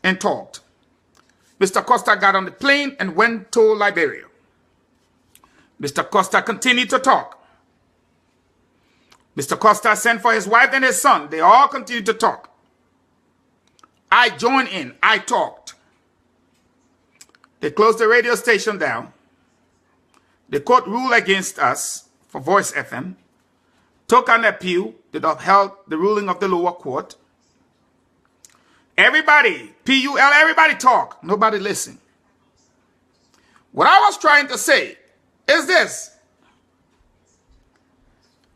and talked. Mr. Costa got on the plane and went to Liberia. Mr. Costa continued to talk. Mr. Costa sent for his wife and his son. They all continued to talk. I joined in. I talked. They closed the radio station down. The court ruled against us for Voice FM. Took an appeal that upheld the ruling of the lower court. Everybody, PUL, everybody talk. Nobody listen. What I was trying to say is this.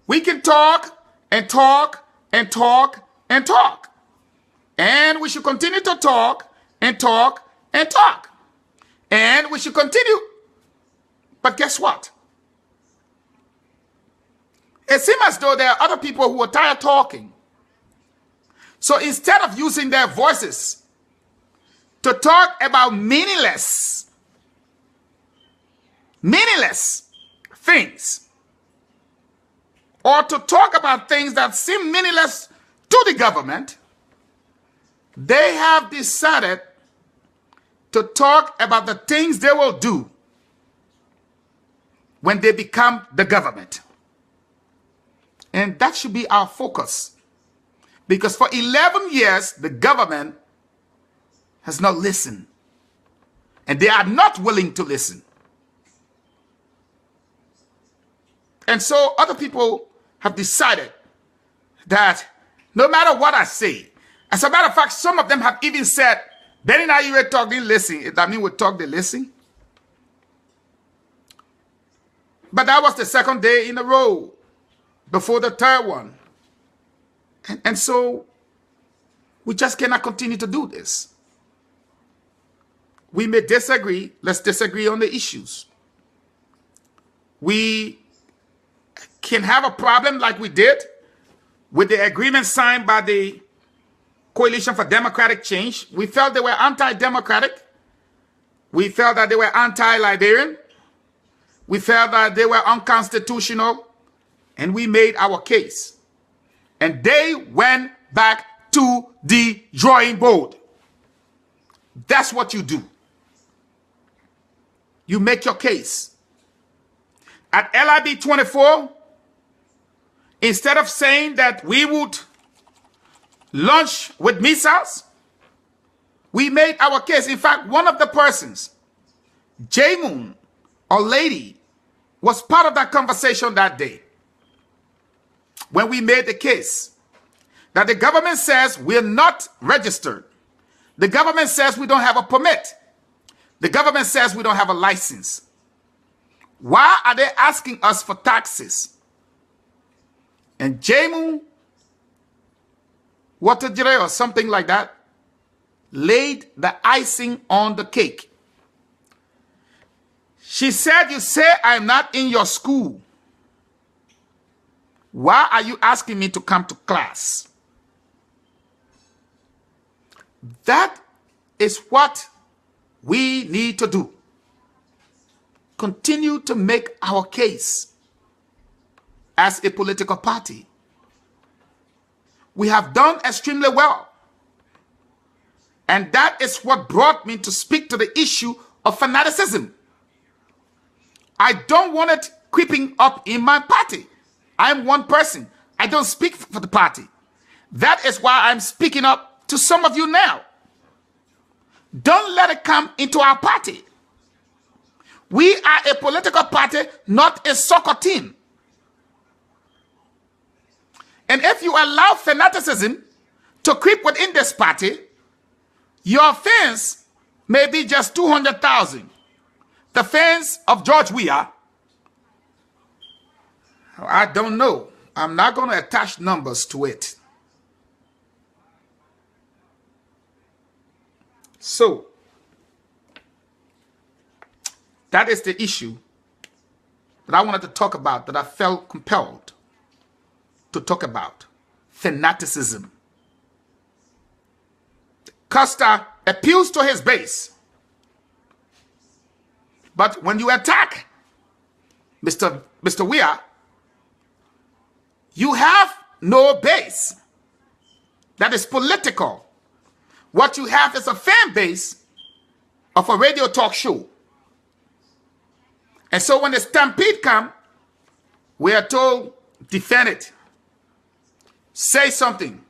We can talk and talk and talk and talk. And we should continue to talk and talk and talk. And we should continue. But guess what? It seems as though there are other people who are tired of talking. So instead of using their voices to talk about meaningless things, or to talk about things that seem meaningless to the government, they have decided to talk about the things they will do when they become the government. And that should be our focus. Because for 11 years, the government has not listened. And they are not willing to listen. And so other people have decided that no matter what I say, as a matter of fact, some of them have even said, Benny and you were talking, listen. That means we talk, they listen. But that was the second day in a row before the third one. And so we just cannot continue to do this. We may disagree. Let's disagree on the issues. We can have a problem like we did with the agreement signed by the Coalition for Democratic Change. We felt they were anti-democratic. We felt that they were anti-Liberian. We felt that they were unconstitutional. And we made our case. And they went back to the drawing board. That's what you do. You make your case. At LIB 24, instead of saying that we would launch with missiles, we made our case. In fact, one of the persons, J Moon, or lady, was part of that conversation that day. When we made the case that the government says we're not registered. The government says we don't have a permit. The government says we don't have a license. Why are they asking us for taxes? And Jamu Watajire or something like that laid the icing on the cake. She said, you say I'm not in your school. Why are you asking me to come to class? That is what we need to do. Continue to make our case as a political party. We have done extremely well. And that is what brought me to speak to the issue of fanaticism. I don't want it creeping up in my party. I'm one person. I don't speak for the party. That is why I'm speaking up to some of you now. Don't let it come into our party. We are a political party, not a soccer team. And if you allow fanaticism to creep within this party, your fans may be just 200,000. The fans of George Weah, I don't know. I'm not going to attach numbers to it. So, that is the issue that I wanted to talk about, that I felt compelled to talk about. Fanaticism. Costa appeals to his base. But when you attack Mr. Weah, you have no base that is political. What you have is a fan base of a radio talk show. And so when the stampede comes, we are told, defend it. Say something.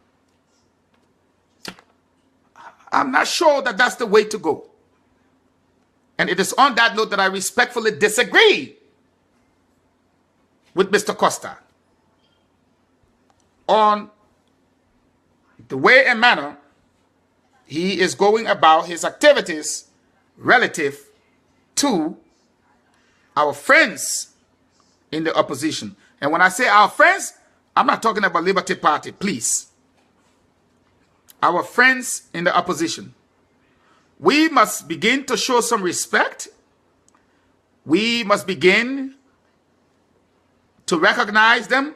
I'm not sure that that's the way to go. And it is on that note that I respectfully disagree with Mr. Costa on the way and manner he is going about his activities relative to our friends in the opposition. And when I say our friends, I'm not talking about Liberty Party, please. Our friends in the opposition. We must begin to show some respect. We must begin to recognize them.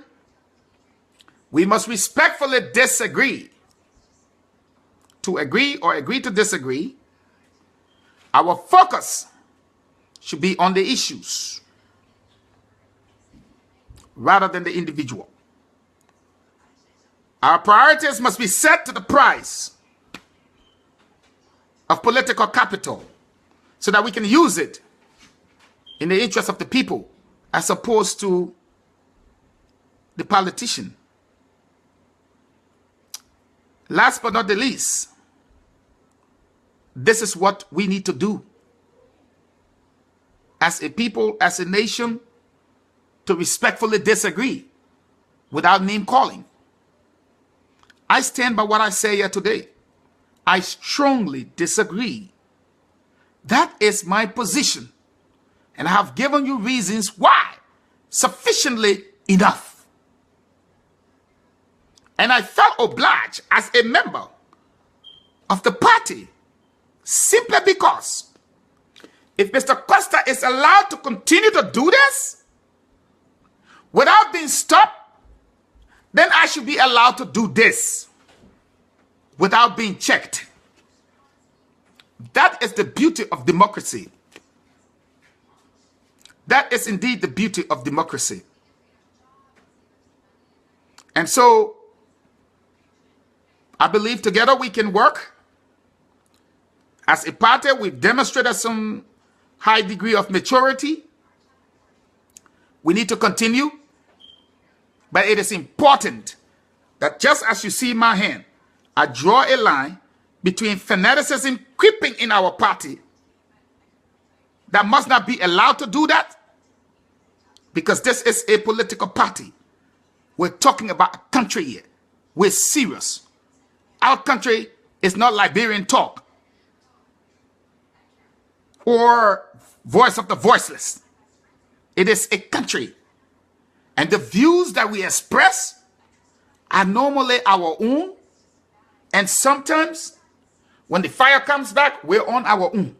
We must respectfully disagree. To agree or agree to disagree. Our focus should be on the issues rather than the individual. Our priorities must be set to the price of political capital so that we can use it in the interest of the people as opposed to the politician. Last but not the least, this is what we need to do as a people, as a nation, to respectfully disagree without name calling. I stand by what I say here today. I strongly disagree. That is my position. And I have given you reasons why sufficiently enough. And I felt obliged as a member of the party simply because if Mr. Costa is allowed to continue to do this without being stopped, then I should be allowed to do this without being checked. That is the beauty of democracy. That is indeed the beauty of democracy. And so, I believe together we can work. As a party, we've demonstrated some high degree of maturity. We need to continue. But it is important that just as you see my hand, I draw a line between fanaticism creeping in our party that must not be allowed to do that, because this is a political party. We're talking about a country here. We're serious. Our country is not Liberian talk or voice of the voiceless. It is a country. And the views that we express are normally our own. And sometimes when the fire comes back, we're on our own.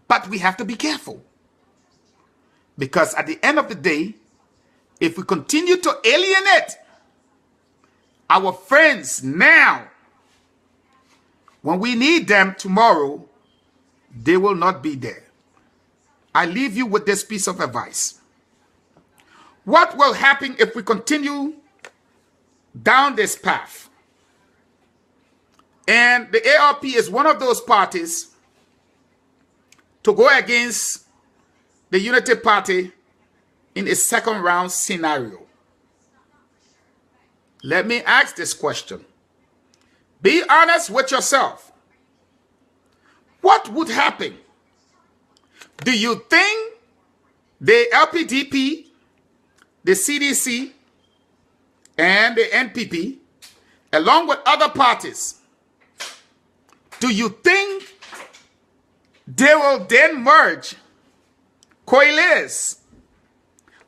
But we have to be careful. Because at the end of the day, if we continue to alienate our friends now When we need them tomorrow, they will not be there. I leave you with this piece of advice. What will happen if we continue down this path? And the ALP is one of those parties to go against the Unity Party in a second round scenario. Let me ask this question. Be honest with yourself. What would happen? Do you think the LPDP, the CDC, and the NPP, along with other parties, do you think they will then merge, coalesce,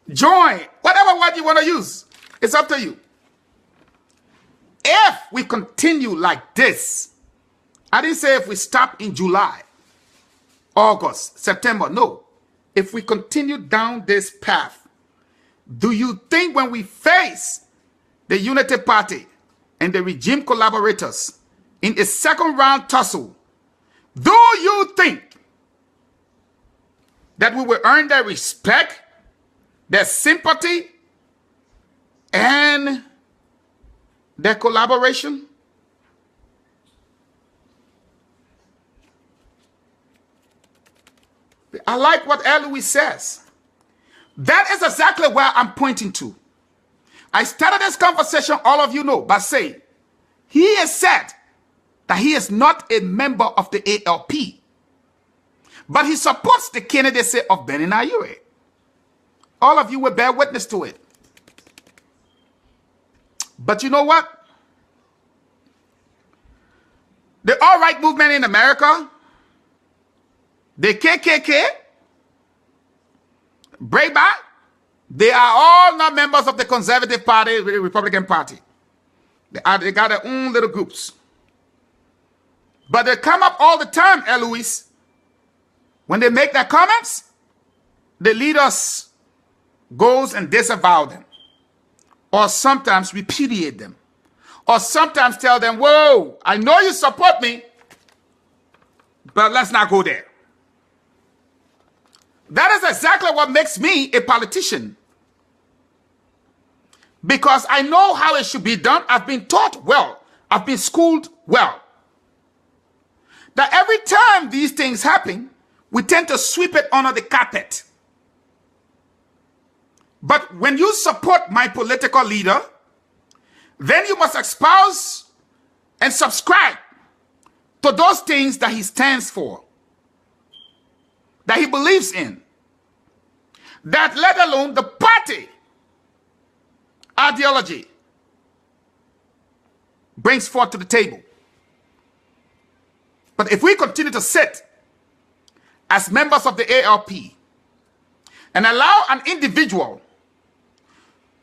join, whatever word you want to use? It's up to you. If we continue like this, I didn't say if we stop in July, August, September, no. If we continue down this path, do you think when we face the Unity Party and the regime collaborators in a second round tussle, do you think that we will earn their respect, their sympathy, and their collaboration? I like what Louis says. That is exactly where I'm pointing to. I started this conversation, all of you know, by saying he has said that he is not a member of the ALP, but he supports the candidacy of Benin Ayure. All of you will bear witness to it. But you know what? The all-right movement in America, the KKK, Breitbart, they are all not members of the Conservative Party, the Republican Party. They got their own little groups. But they come up all the time, Eloise. When they make their comments, the leaders goes and disavow them. Or sometimes repudiate them. Or sometimes tell them, whoa, I know you support me, but let's not go there. That is exactly what makes me a politician. Because I know how it should be done. I've been taught well. I've been schooled well. That every time these things happen, we tend to sweep it under the carpet. But when you support my political leader, then you must espouse and subscribe to those things that he stands for, that he believes in, that let alone the party ideology brings forth to the table. But if we continue to sit as members of the ALP and allow an individual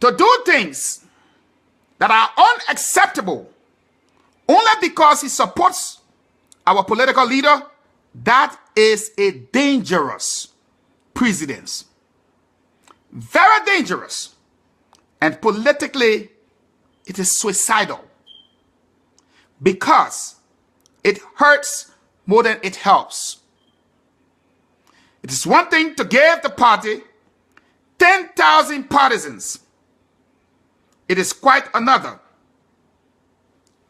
to do things that are unacceptable only because he supports our political leader, that is a dangerous precedence. Very dangerous. And politically, it is suicidal. Because it hurts more than it helps. It is one thing to give the party 10,000 partisans. It is quite another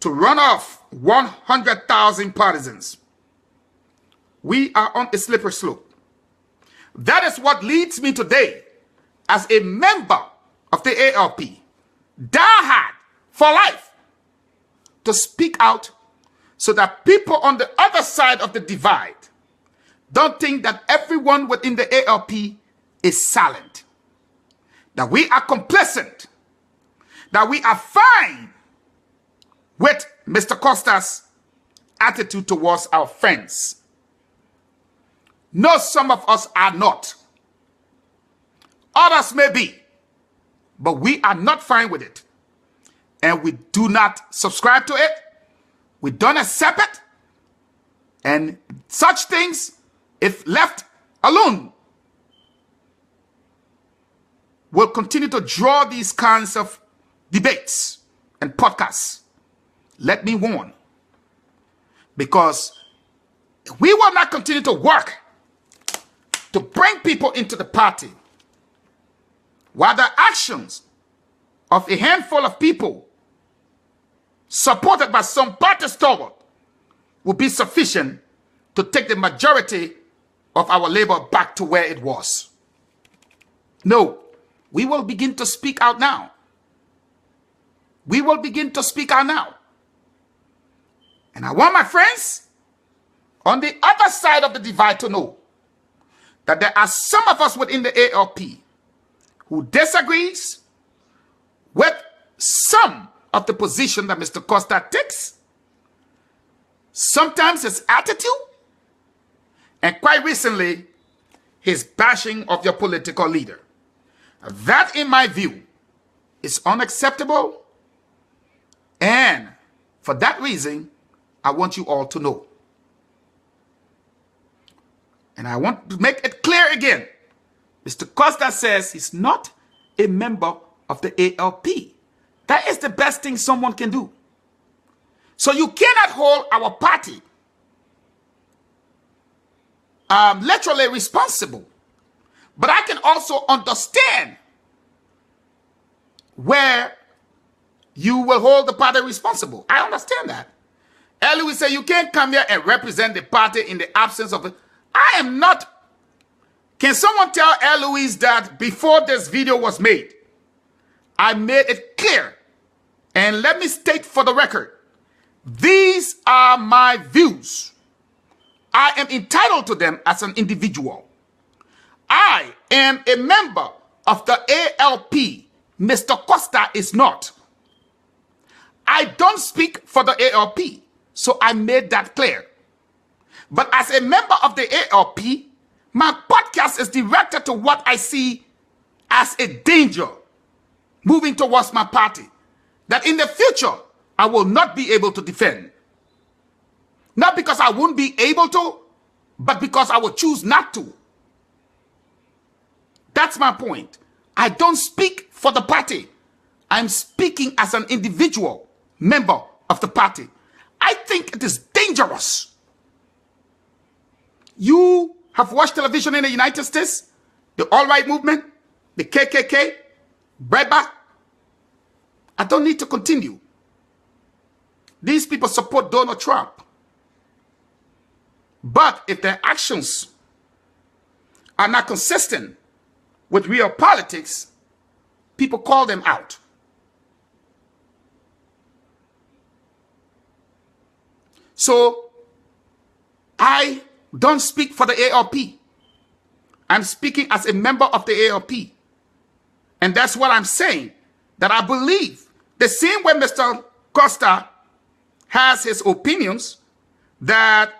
to run off 100,000 partisans. We are on a slippery slope. That is what leads me today as a member of the ALP, diehard for life, to speak out so that people on the other side of the divide don't think that everyone within the ALP is silent, that we are complicit, that we are fine with Mr. Costa's attitude towards our friends. No, some of us are not. Others may be, but we are not fine with it. And we do not subscribe to it. We don't accept it. And such things, if left alone, will continue to draw these kinds of debates and podcasts. Let me warn. Because we will not continue to work to bring people into the party while the actions of a handful of people supported by some party stalwart will be sufficient to take the majority of our labor back to where it was. No, we will begin to speak out now. We will begin to speak out now. And I want my friends on the other side of the divide to know that there are some of us within the ALP who disagrees with some of the position that Mr. Costa takes, sometimes his attitude, and quite recently, his bashing of your political leader. That, in my view, is unacceptable, and for that reason, I want you all to know. And I want to make it clear again. Mr. Costa says he's not a member of the ALP. That is the best thing someone can do. So you cannot hold our party literally responsible. But I can also understand where you will hold the party responsible. I understand that. Louis said you can't come here and represent the party in the absence of it. I am not. Can someone tell Louis that before this video was made, I made it clear, and let me state for the record, these are my views. I am entitled to them as an individual. I am a member of the ALP. Mr. Costa is not. I don't speak for the ALP, so I made that clear. But as a member of the ALP, my podcast is directed to what I see as a danger moving towards my party, that in the future, I will not be able to defend. Not because I won't be able to, but because I will choose not to. That's my point. I don't speak for the party. I'm speaking as an individual member of the party. I think it is dangerous. You have watched television in the United States, the alt-right movement, the KKK, Breitbart. I don't need to continue. These people support Donald Trump. But if their actions are not consistent with real politics, people call them out. So I don't speak for the ALP. I'm speaking as a member of the ALP. And that's what I'm saying, that I believe the same way Mr. Costa has his opinions, that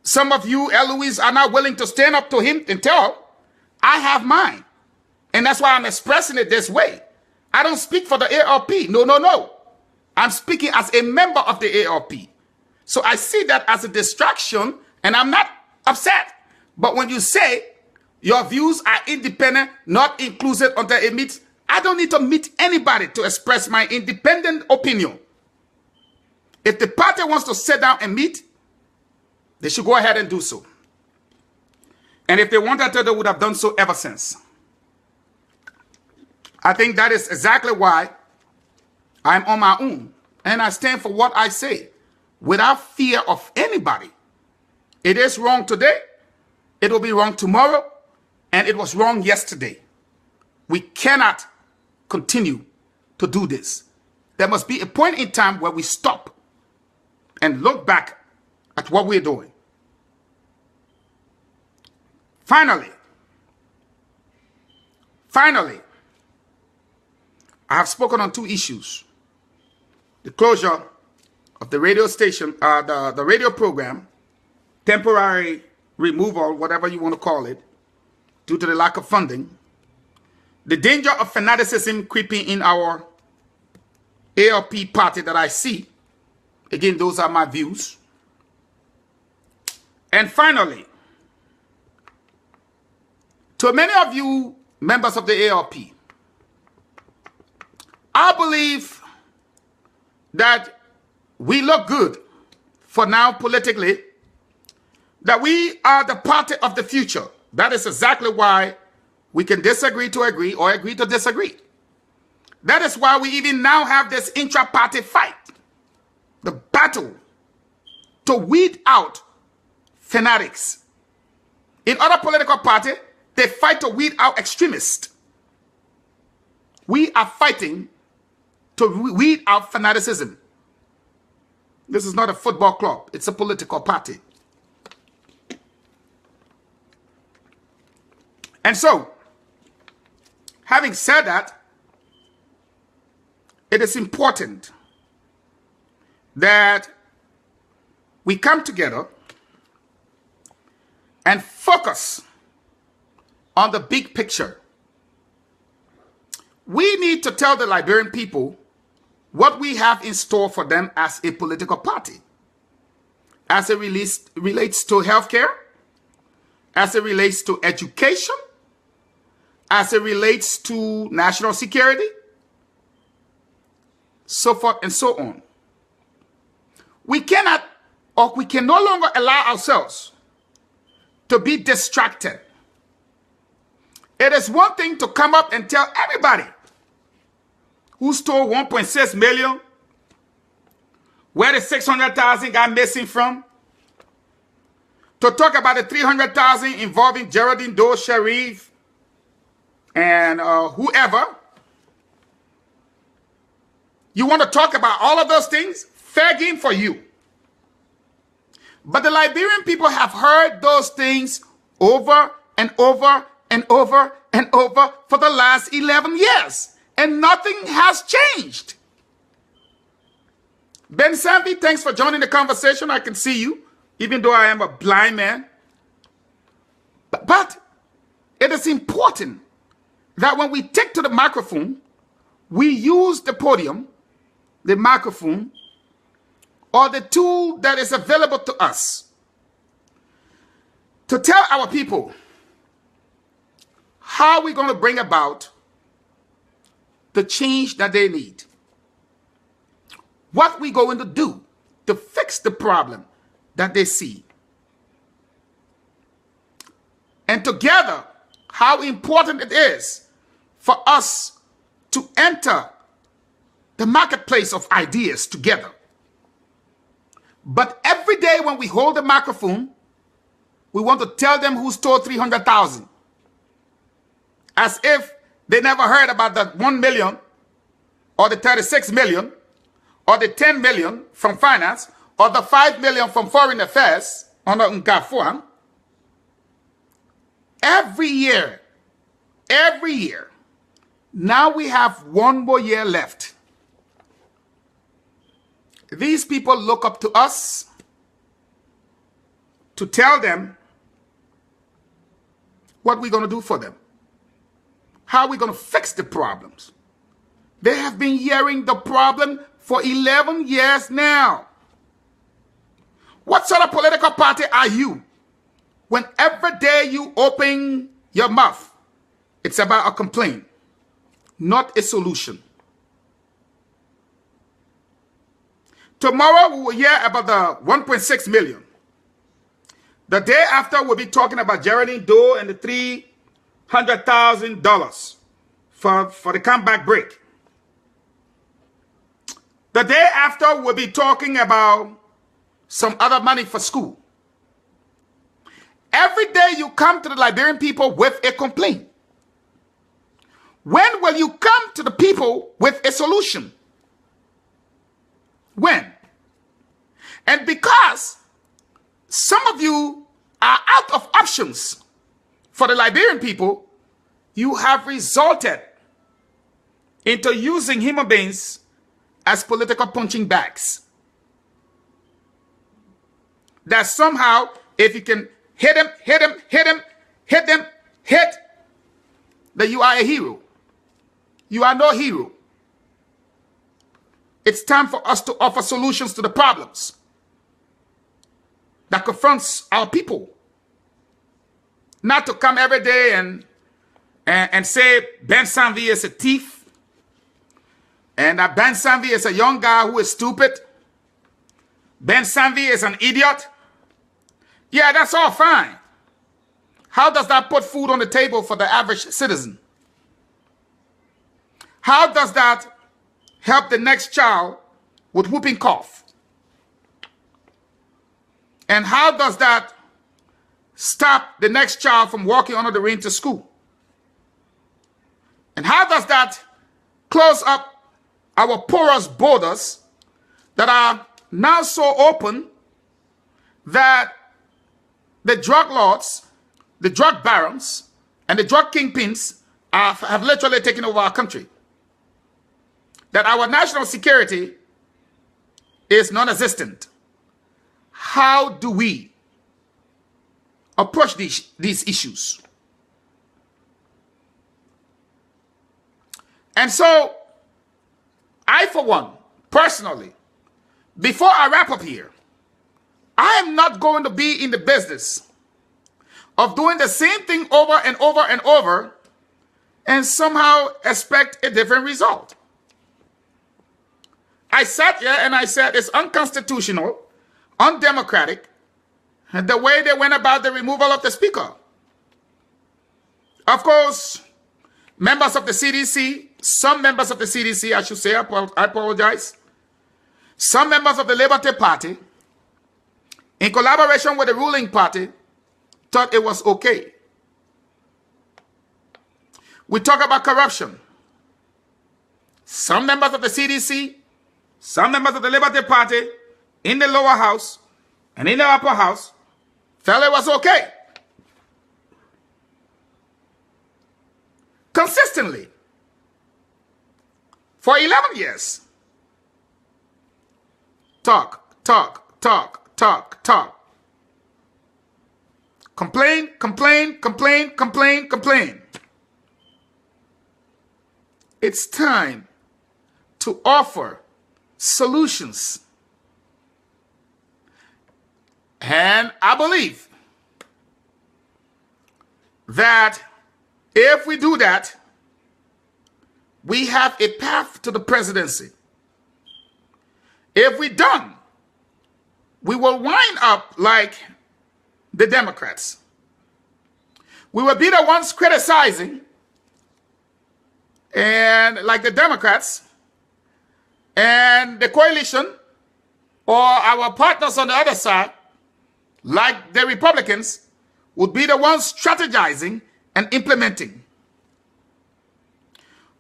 some of you, Eloise, are not willing to stand up to him and tell, I have mine. And that's why I'm expressing it this way. I don't speak for the ALP. No, no, no. I'm speaking as a member of the ALP. So I see that as a distraction, and I'm not upset. But when you say your views are independent, not inclusive until it meets, I don't need to meet anybody to express my independent opinion. If the party wants to sit down and meet, they should go ahead and do so. And if they wanted to, they would have done so ever since. I think that is exactly why I'm on my own. And I stand for what I say without fear of anybody. It is wrong today. It will be wrong tomorrow. And it was wrong yesterday. We cannot continue to do this. There must be a point in time where we stop and look back at what we're doing. Finally, I have spoken on two issues. The closure of the radio station, the radio program, temporary removal, whatever you want to call it, due to the lack of funding. The danger of fanaticism creeping in our ALP party that I see. Again, those are my views. And finally, to many of you members of the ALP, I believe that we look good for now politically, that we are the party of the future. That is exactly why we can disagree to agree or agree to disagree. That is why we even now have this intra-party fight, the battle to weed out fanatics. In other political parties, they fight to weed out extremists. We are fighting to weed out fanaticism. This is not a football club. It's a political party. And so, having said that, it is important that we come together and focus on the big picture. We need to tell the Liberian people what we have in store for them as a political party, as it relates to healthcare, as it relates to education, as it relates to national security, so forth and so on. We cannot, or we can no longer allow ourselves to be distracted. It is one thing to come up and tell everybody who stole 1.6 million, where the 600,000 got missing from, to talk about the 300,000 involving Geraldine Doe Sharif and whoever. You want to talk about all of those things? Fair game for you. But the Liberian people have heard those things over and over and over and over for the last 11 years. And nothing has changed. Ben Sambi, thanks for joining the conversation. I can see you, even though I am a blind man. But it is important that when we take to the microphone, we use the podium, the microphone, or the tool that is available to us to tell our people how we're going to bring about the change that they need. What we're going to do to fix the problem that they see. And together, how important it is for us to enter the marketplace of ideas together. But every day when we hold the microphone, we want to tell them who stole 300,000. As if they never heard about the 1 million or the 36 million or the 10 million from finance or the 5 million from foreign affairs on the Nkafuan. Every year, now we have 1 more year left. These people look up to us to tell them what we're going to do for them. How are we going to fix the problems? They have been hearing the problem for 11 years now. What sort of political party are you when every day you open your mouth, it's about a complaint, not a solution? Tomorrow we will hear about the 1.6 million. The day after we'll be talking about Geraldine Doe and the $300,000 for the comeback break. The day after we'll be talking about some other money for school. Every day you come to the Liberian people with a complaint. When will you come to the people with a solution? When? And because some of you are out of options for the Liberian people, you have resulted into using human beings as political punching bags. That somehow, if you can hit them, that you are a hero. You are no hero. It's time for us to offer solutions to the problems that confronts our people. Not to come every day and say Ben Sanvi is a thief, and that Ben Sanvi is a young guy who is stupid, Ben Sanvi is an idiot. Yeah, that's all fine. How does that put food on the table for the average citizen? How does that help the next child with whooping cough? And how does that stop the next child from walking under the rain to school? And how does that close up our porous borders that are now so open that the drug lords, the drug barons, and the drug kingpins have literally taken over our country? That our national security is non-existent. How do we approach these issues? And so, I, for one, personally, before I wrap up here, I am not going to be in the business of doing the same thing over and over and over and somehow expect a different result. I sat here and I said it's unconstitutional, undemocratic, the way they went about the removal of the speaker. Of course, members of the CDC, some members of the CDC, I should say, I apologize, some members of the Liberty Party, in collaboration with the ruling party, thought it was okay. We talk about corruption. Some members of the CDC, some members of the Liberty Party, in the lower house and in the upper house, felt it was okay. Consistently, for 11 years, talk. Complain. It's time to offer solutions. And I believe that if we do that, we have a path to the presidency. If we don't, we will wind up like the Democrats. We will be the ones criticizing, and like the Democrats, and the coalition or our partners on the other side, like the Republicans, would be the ones strategizing and implementing.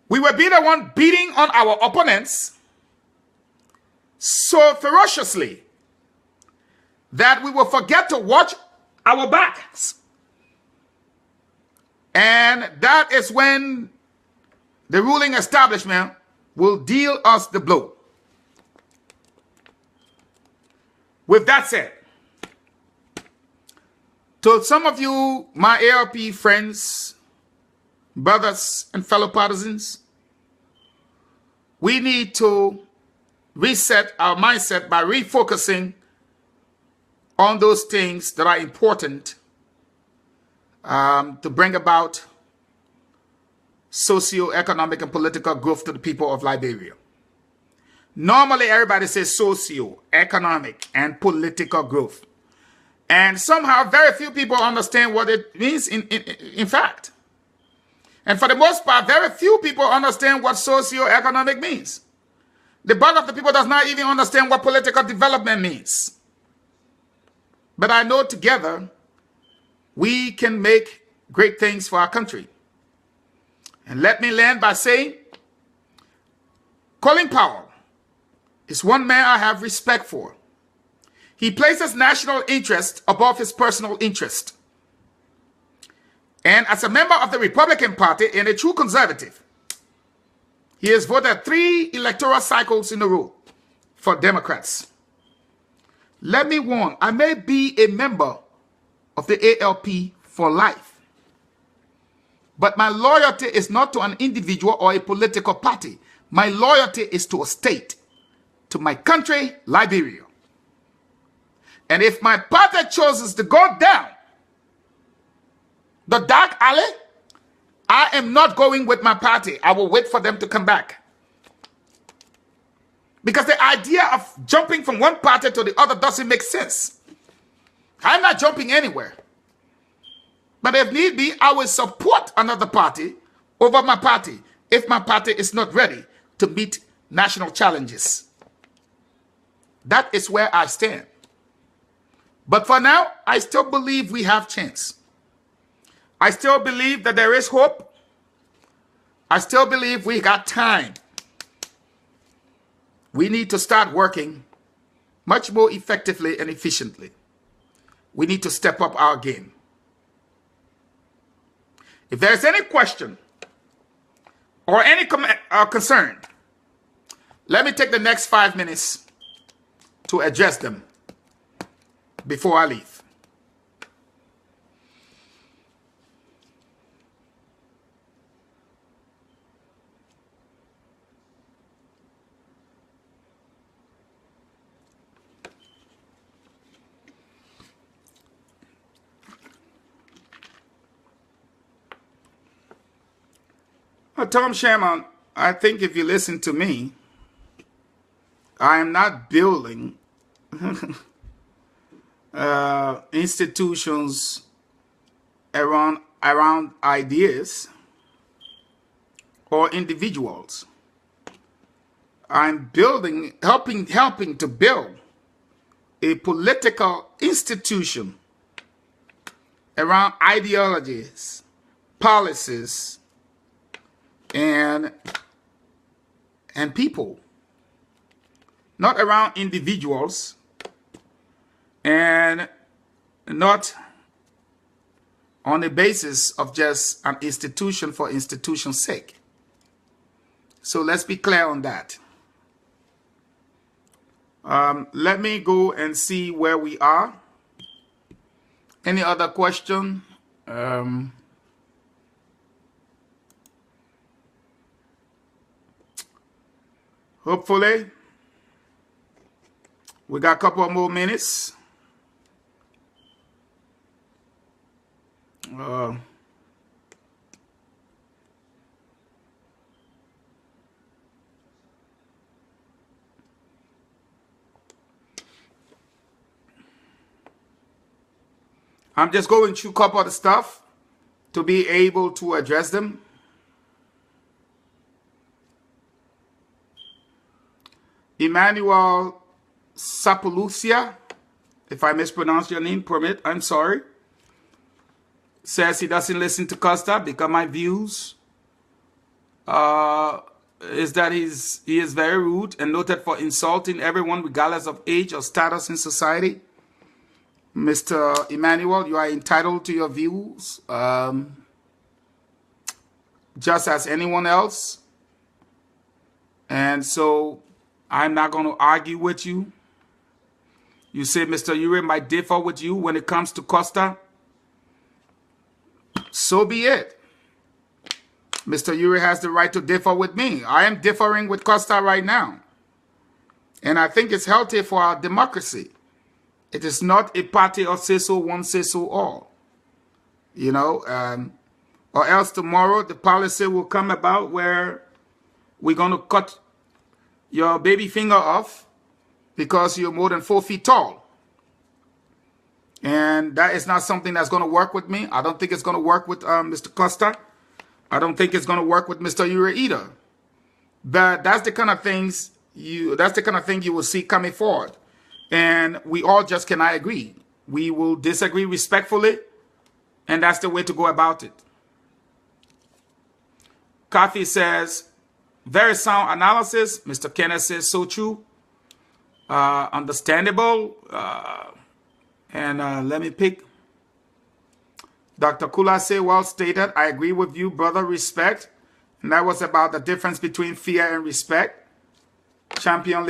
We will be the one beating on our opponents so ferociously that we will forget to watch our backs. And that is when the ruling establishment will deal us the blow. With that said, to some of you, my ALP friends, brothers, and fellow partisans, we need to reset our mindset by refocusing on those things that are important to bring about socio-economic and political growth to the people of Liberia. Normally, everybody says socio-economic and political growth. And somehow, very few people understand what it means in fact. And for the most part, very few people understand what socio-economic means. The bulk of the people does not even understand what political development means. But I know together, we can make great things for our country. And let me land by saying, Colin Powell is one man I have respect for. He places national interest above his personal interest. And as a member of the Republican Party and a true conservative, he has voted 3 electoral cycles in a row for Democrats. Let me warn, I may be a member of the ALP for life, but my loyalty is not to an individual or a political party. My loyalty is to a state, to my country, Liberia. And if my party chooses to go down the dark alley, I am not going with my party. I will wait for them to come back. Because the idea of jumping from one party to the other doesn't make sense. I'm not jumping anywhere. But if need be, I will support another party over my party if my party is not ready to meet national challenges. That is where I stand. But for now, I still believe we have chance. I still believe that there is hope. I still believe we got time. We need to start working much more effectively and efficiently. We need to step up our game. If there's any question or any concern, let me take the next 5 minutes to address them before I leave. Tom Sherman, I think if you listen to me, I am not building institutions around ideas or individuals. I'm building, helping to build a political institution around ideologies, policies, and people, not around individuals, and not on the basis of just an institution for institution's sake. So let's be clear on that. Let me go and see where we are. Any other question? Hopefully, we got a couple of more minutes. I'm just going through a couple of the stuff to be able to address them. Emmanuel Sapolucia, if I mispronounce your name, permit, I'm sorry, says he doesn't listen to Costa because my views is that he is very rude and noted for insulting everyone regardless of age or status in society. Mr. Emmanuel, you are entitled to your views just as anyone else. And so I'm not going to argue with you. You say Mr. Ure might differ with you when it comes to Costa. So be it. Mr. Ure has the right to differ with me. I am differing with Costa right now. And I think it's healthy for our democracy. It is not a party of say so one, say so all. You know, or else tomorrow the policy will come about where we're going to cut your baby finger off because you're more than 4 feet tall. And that is not something that's going to work with me. I don't think it's going to work with Mr. Costa. I don't think it's going to work with Mr. Ure either. But that's the kind of things that's the kind of thing you will see coming forward. And we all just cannot agree. We will disagree respectfully, and that's the way to go about it. Kathy says, very sound analysis. Mr. Kenneth says, so true. Understandable. And let me pick. Dr. Kula say, well stated. I agree with you, brother. Respect. And that was about the difference between fear and respect. Champion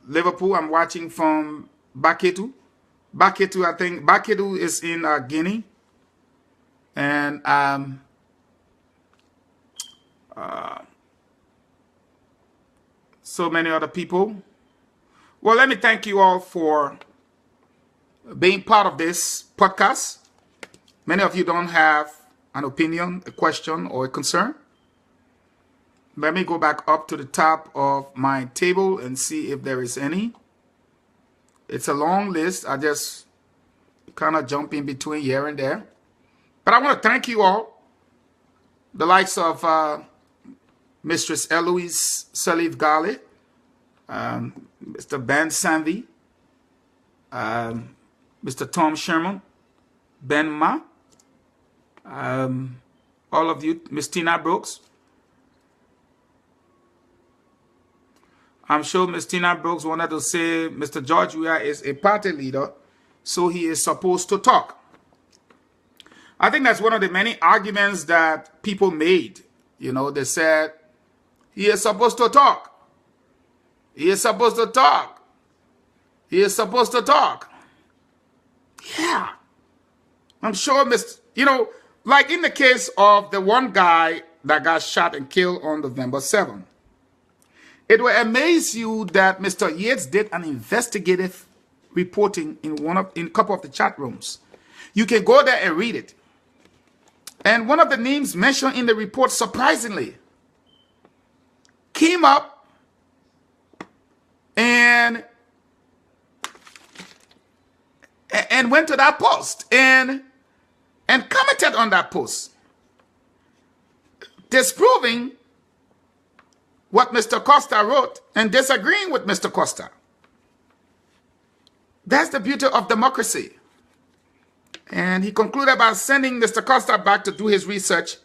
Liverpool, I'm watching from Baketu. Baketu, I think. Baketu is in Guinea. And so many other people. Well, let me thank you all for being part of this podcast. Many of you don't have an opinion, a question, or a concern. Let me go back up to the top of my table and see if there is any. It's a long list. I just kind of jump in between here and there. But I want to thank you all, the likes of Mistress Eloise Salif Gali, Mr. Ben Sanvi, Mr. Tom Sherman, Ben Ma, all of you, Miss Tina Brooks. I'm sure Miss Tina Brooks wanted to say Mr. George Weah is a party leader, so he is supposed to talk. I think that's one of the many arguments that people made. You know, they said, he is supposed to talk. He is supposed to talk. He is supposed to talk. Yeah. I'm sure, you know, like in the case of the one guy that got shot and killed on November 7th. It will amaze you that Mr. Yates did an investigative reporting in a couple of the chat rooms. You can go there and read it. And one of the names mentioned in the report, surprisingly, came up and went to that post and commented on that post, disproving what Mr. Costa wrote and disagreeing with Mr. Costa. That's the beauty of democracy. And he concluded by sending Mr. Costa back to do his research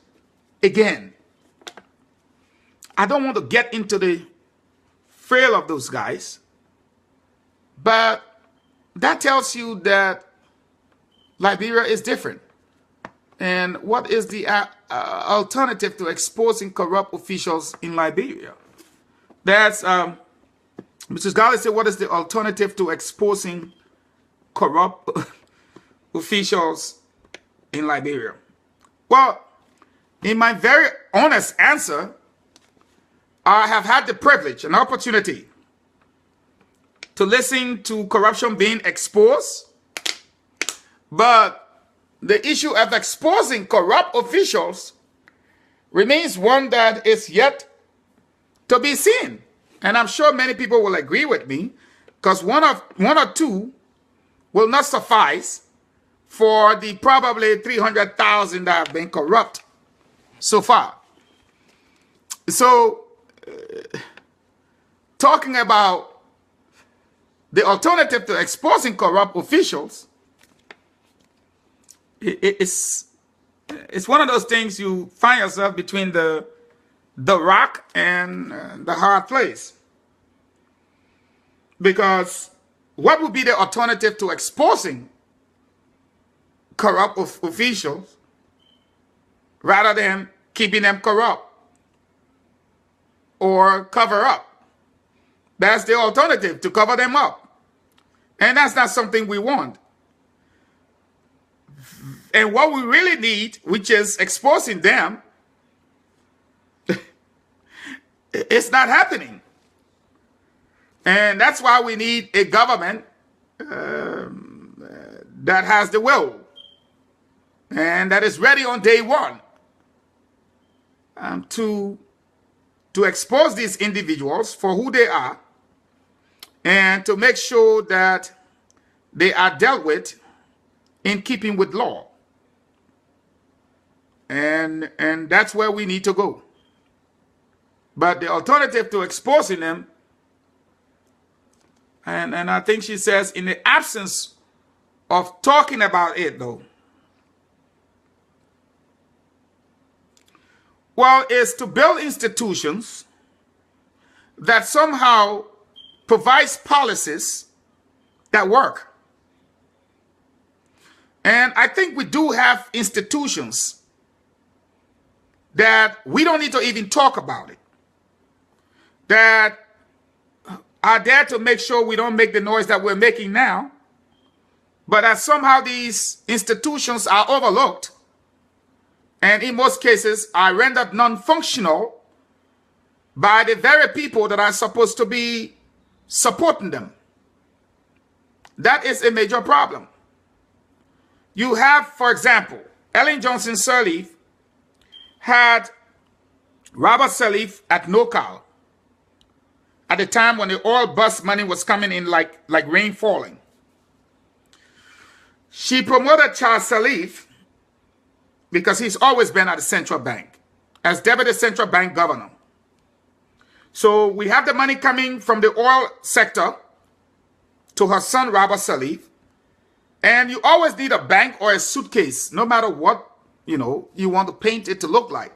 again. I don't want to get into the frail of those guys, but that tells you that Liberia is different. And what is the alternative to exposing corrupt officials in Liberia? That's, Mrs. Gali said, what is the alternative to exposing corrupt officials in Liberia? Well, in my very honest answer, I have had the privilege and opportunity to listen to corruption being exposed, but the issue of exposing corrupt officials remains one that is yet to be seen. And I'm sure many people will agree with me, because one or two will not suffice for the probably 300,000 that have been corrupt so far. So, talking about the alternative to exposing corrupt officials, it's one of those things you find yourself between the rock and the hard place. Because what would be the alternative to exposing corrupt officials rather than keeping them corrupt or cover up? That's the alternative, to cover them up. And that's not something we want. And what we really need, which is exposing them, it's not happening. And that's why we need a government that has the will and that is ready on day one to expose these individuals for who they are and to make sure that they are dealt with in keeping with law. And that's where we need to go. But the alternative to exposing them, and I think she says, in the absence of talking about it, though, well, is to build institutions that somehow provides policies that work. And I think we do have institutions that we don't need to even talk about it, that are there to make sure we don't make the noise that we're making now, but that somehow these institutions are overlooked and in most cases are rendered non-functional by the very people that are supposed to be supporting them. That is a major problem. You have, for example, Ellen Johnson Sirleaf had Robert Salif at NoCal, at the time when the oil bust money was coming in like rain falling. She promoted Charles Salif because he's always been at the central bank as deputy central bank governor. So we have the money coming from the oil sector to her son, Robert Salif. And you always need a bank or a suitcase, no matter what, you want to paint it to look like,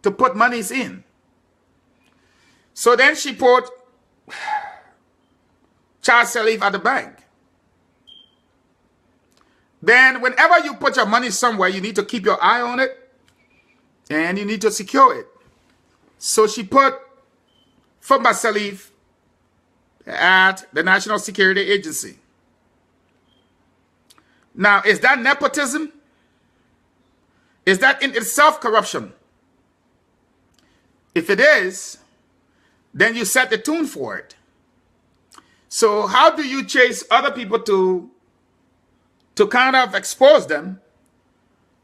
to put monies in. So then she put Charles Salif at the bank. Then whenever you put your money somewhere, you need to keep your eye on it and you need to secure it. So she put Fumba Salif at the National Security Agency. Now, is that nepotism? Is that in itself corruption? If it is, then you set the tune for it. So how do you chase other people to kind of expose them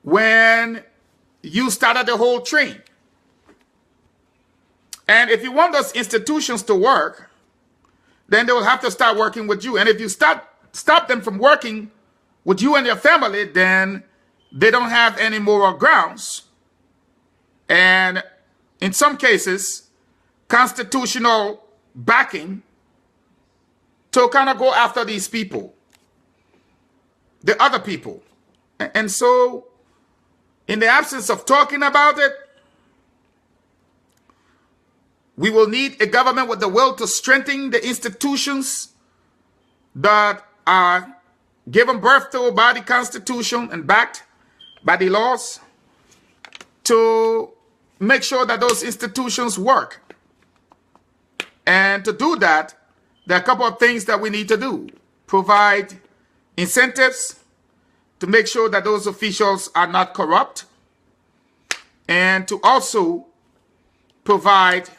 when you started the whole train? And if you want those institutions to work, then they will have to start working with you. And if you stop them from working with you and your family, then they don't have any moral grounds. And in some cases, constitutional backing to kind of go after these people, the other people. And so, in the absence of talking about it, we will need a government with the will to strengthen the institutions that are given birth to by the Constitution and backed by the laws, to make sure that those institutions work. And to do that, there are a couple of things that we need to do. Provide incentives to make sure that those officials are not corrupt, and to also provide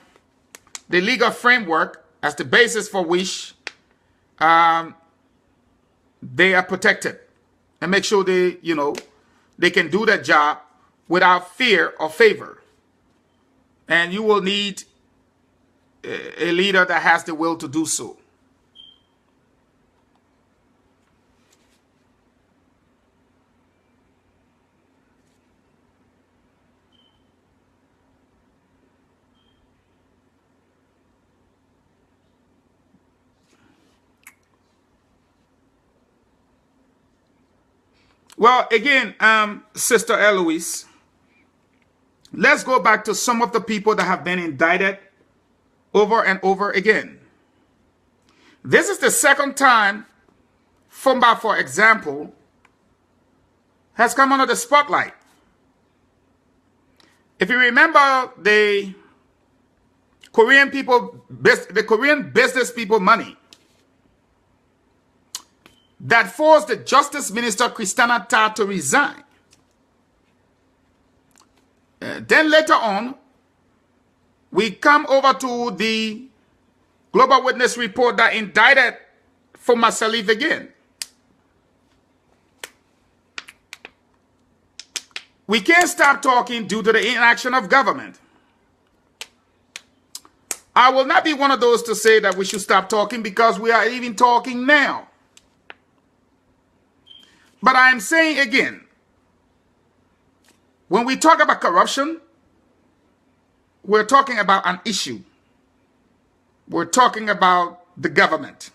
the legal framework as the basis for which they are protected, and make sure they can do their job without fear or favor. And you will need a leader that has the will to do so. Well, again, Sister Eloise, let's go back to some of the people that have been indicted over and over again. This is the second time Fumba, for example, has come under the spotlight. If you remember the Korean business people money that forced the Justice Minister Christina Ta to resign. Then later on, we come over to the Global Witness report that indicted Fumba Salif again. We can't stop talking due to the inaction of government. I will not be one of those to say that we should stop talking, because we are even talking now. But I am saying again, when we talk about corruption, we're talking about an issue. We're talking about the government.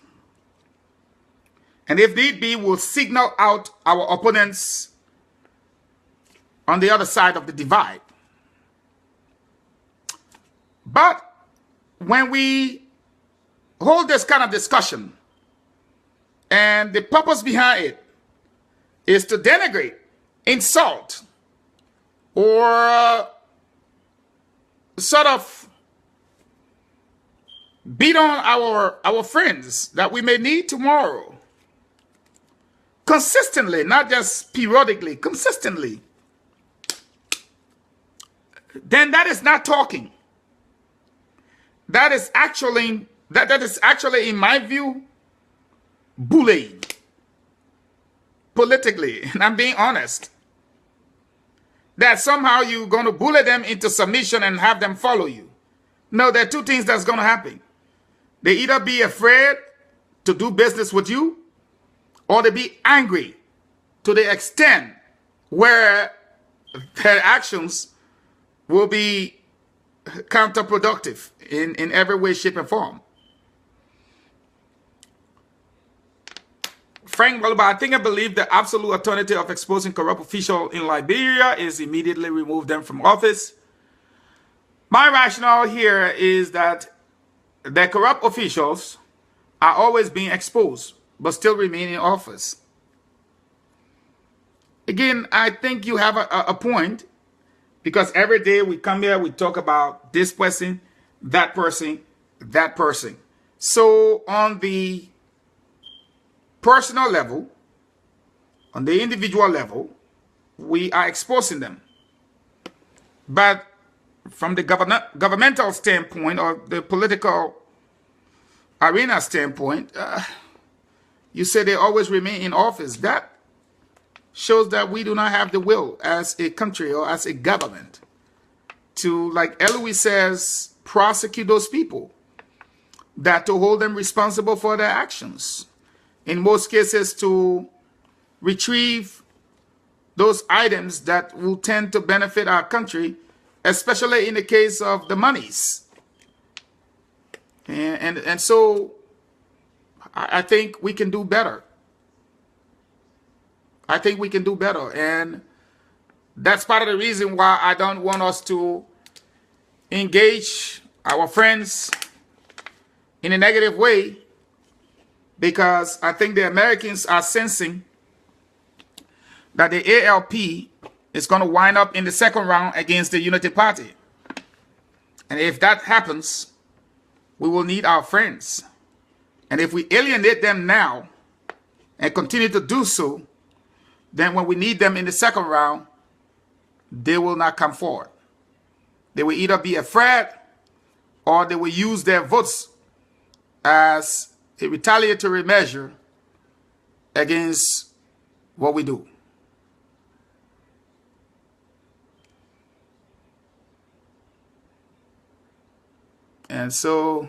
And if need be, we'll signal out our opponents on the other side of the divide. But when we hold this kind of discussion, and the purpose behind it is to denigrate, insult, or sort of beat on our friends that we may need tomorrow, consistently, not just periodically, consistently, then that is not talking. That is actually, in my view, bullying. Politically, and I'm being honest. that somehow you're going to bully them into submission and have them follow you. No, there are two things that's going to happen. They either be afraid to do business with you, or they be angry to the extent where their actions will be counterproductive in every way, shape, and form. Frank Waluba, I believe the absolute alternative of exposing corrupt officials in Liberia is immediately remove them from office. My rationale here is that the corrupt officials are always being exposed, but still remain in office. Again, I think you have a point, because every day we come here, we talk about this person, that person, that person. So on the personal level, on the individual level, we are exposing them. But from the governmental standpoint, or the political arena standpoint, you say they always remain in office. That shows that we do not have the will as a country or as a government to, like Eloise says, prosecute those people, that to hold them responsible for their actions. In most cases, to retrieve those items that will tend to benefit our country, especially in the case of the monies. And so I think we can do better. I think we can do better. And that's part of the reason why I don't want us to engage our friends in a negative way, because I think the Americans are sensing that the ALP is going to wind up in the second round against the Unity Party. And if that happens, we will need our friends. And if we alienate them now and continue to do so, then when we need them in the second round, they will not come forward. They will either be afraid, or they will use their votes as a retaliatory measure against what we do. And so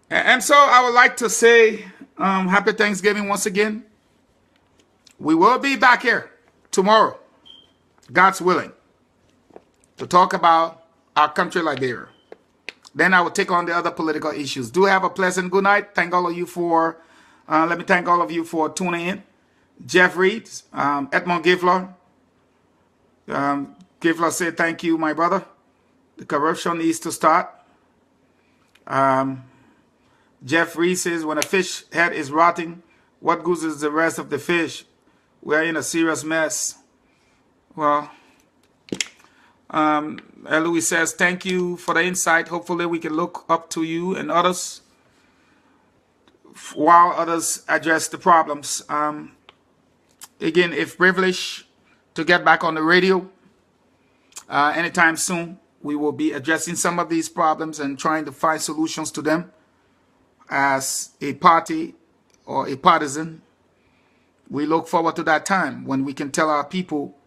I would like to say happy Thanksgiving once again. We will be back here tomorrow, God's willing, to talk about our country, Liberia. Then I will take on the other political issues. Do have a pleasant good night. Thank all of you for, let me thank all of you for tuning in. Jeff Reed, Edmond Givler. Givler said, thank you, my brother. The corruption needs to start. Jeff Reed says, when a fish head is rotting, what goose is the rest of the fish? We're in a serious mess. Well, Eloise says, thank you for the insight. Hopefully we can look up to you and others while others address the problems. Again, if privileged to get back on the radio anytime soon, we will be addressing some of these problems and trying to find solutions to them as a party or a partisan. We look forward to that time when we can tell our people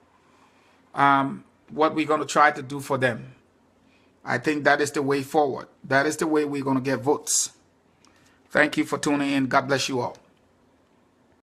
what we're going to try to do for them. I think that is the way forward. That is the way we're going to get votes. Thank you for tuning in. God bless you all.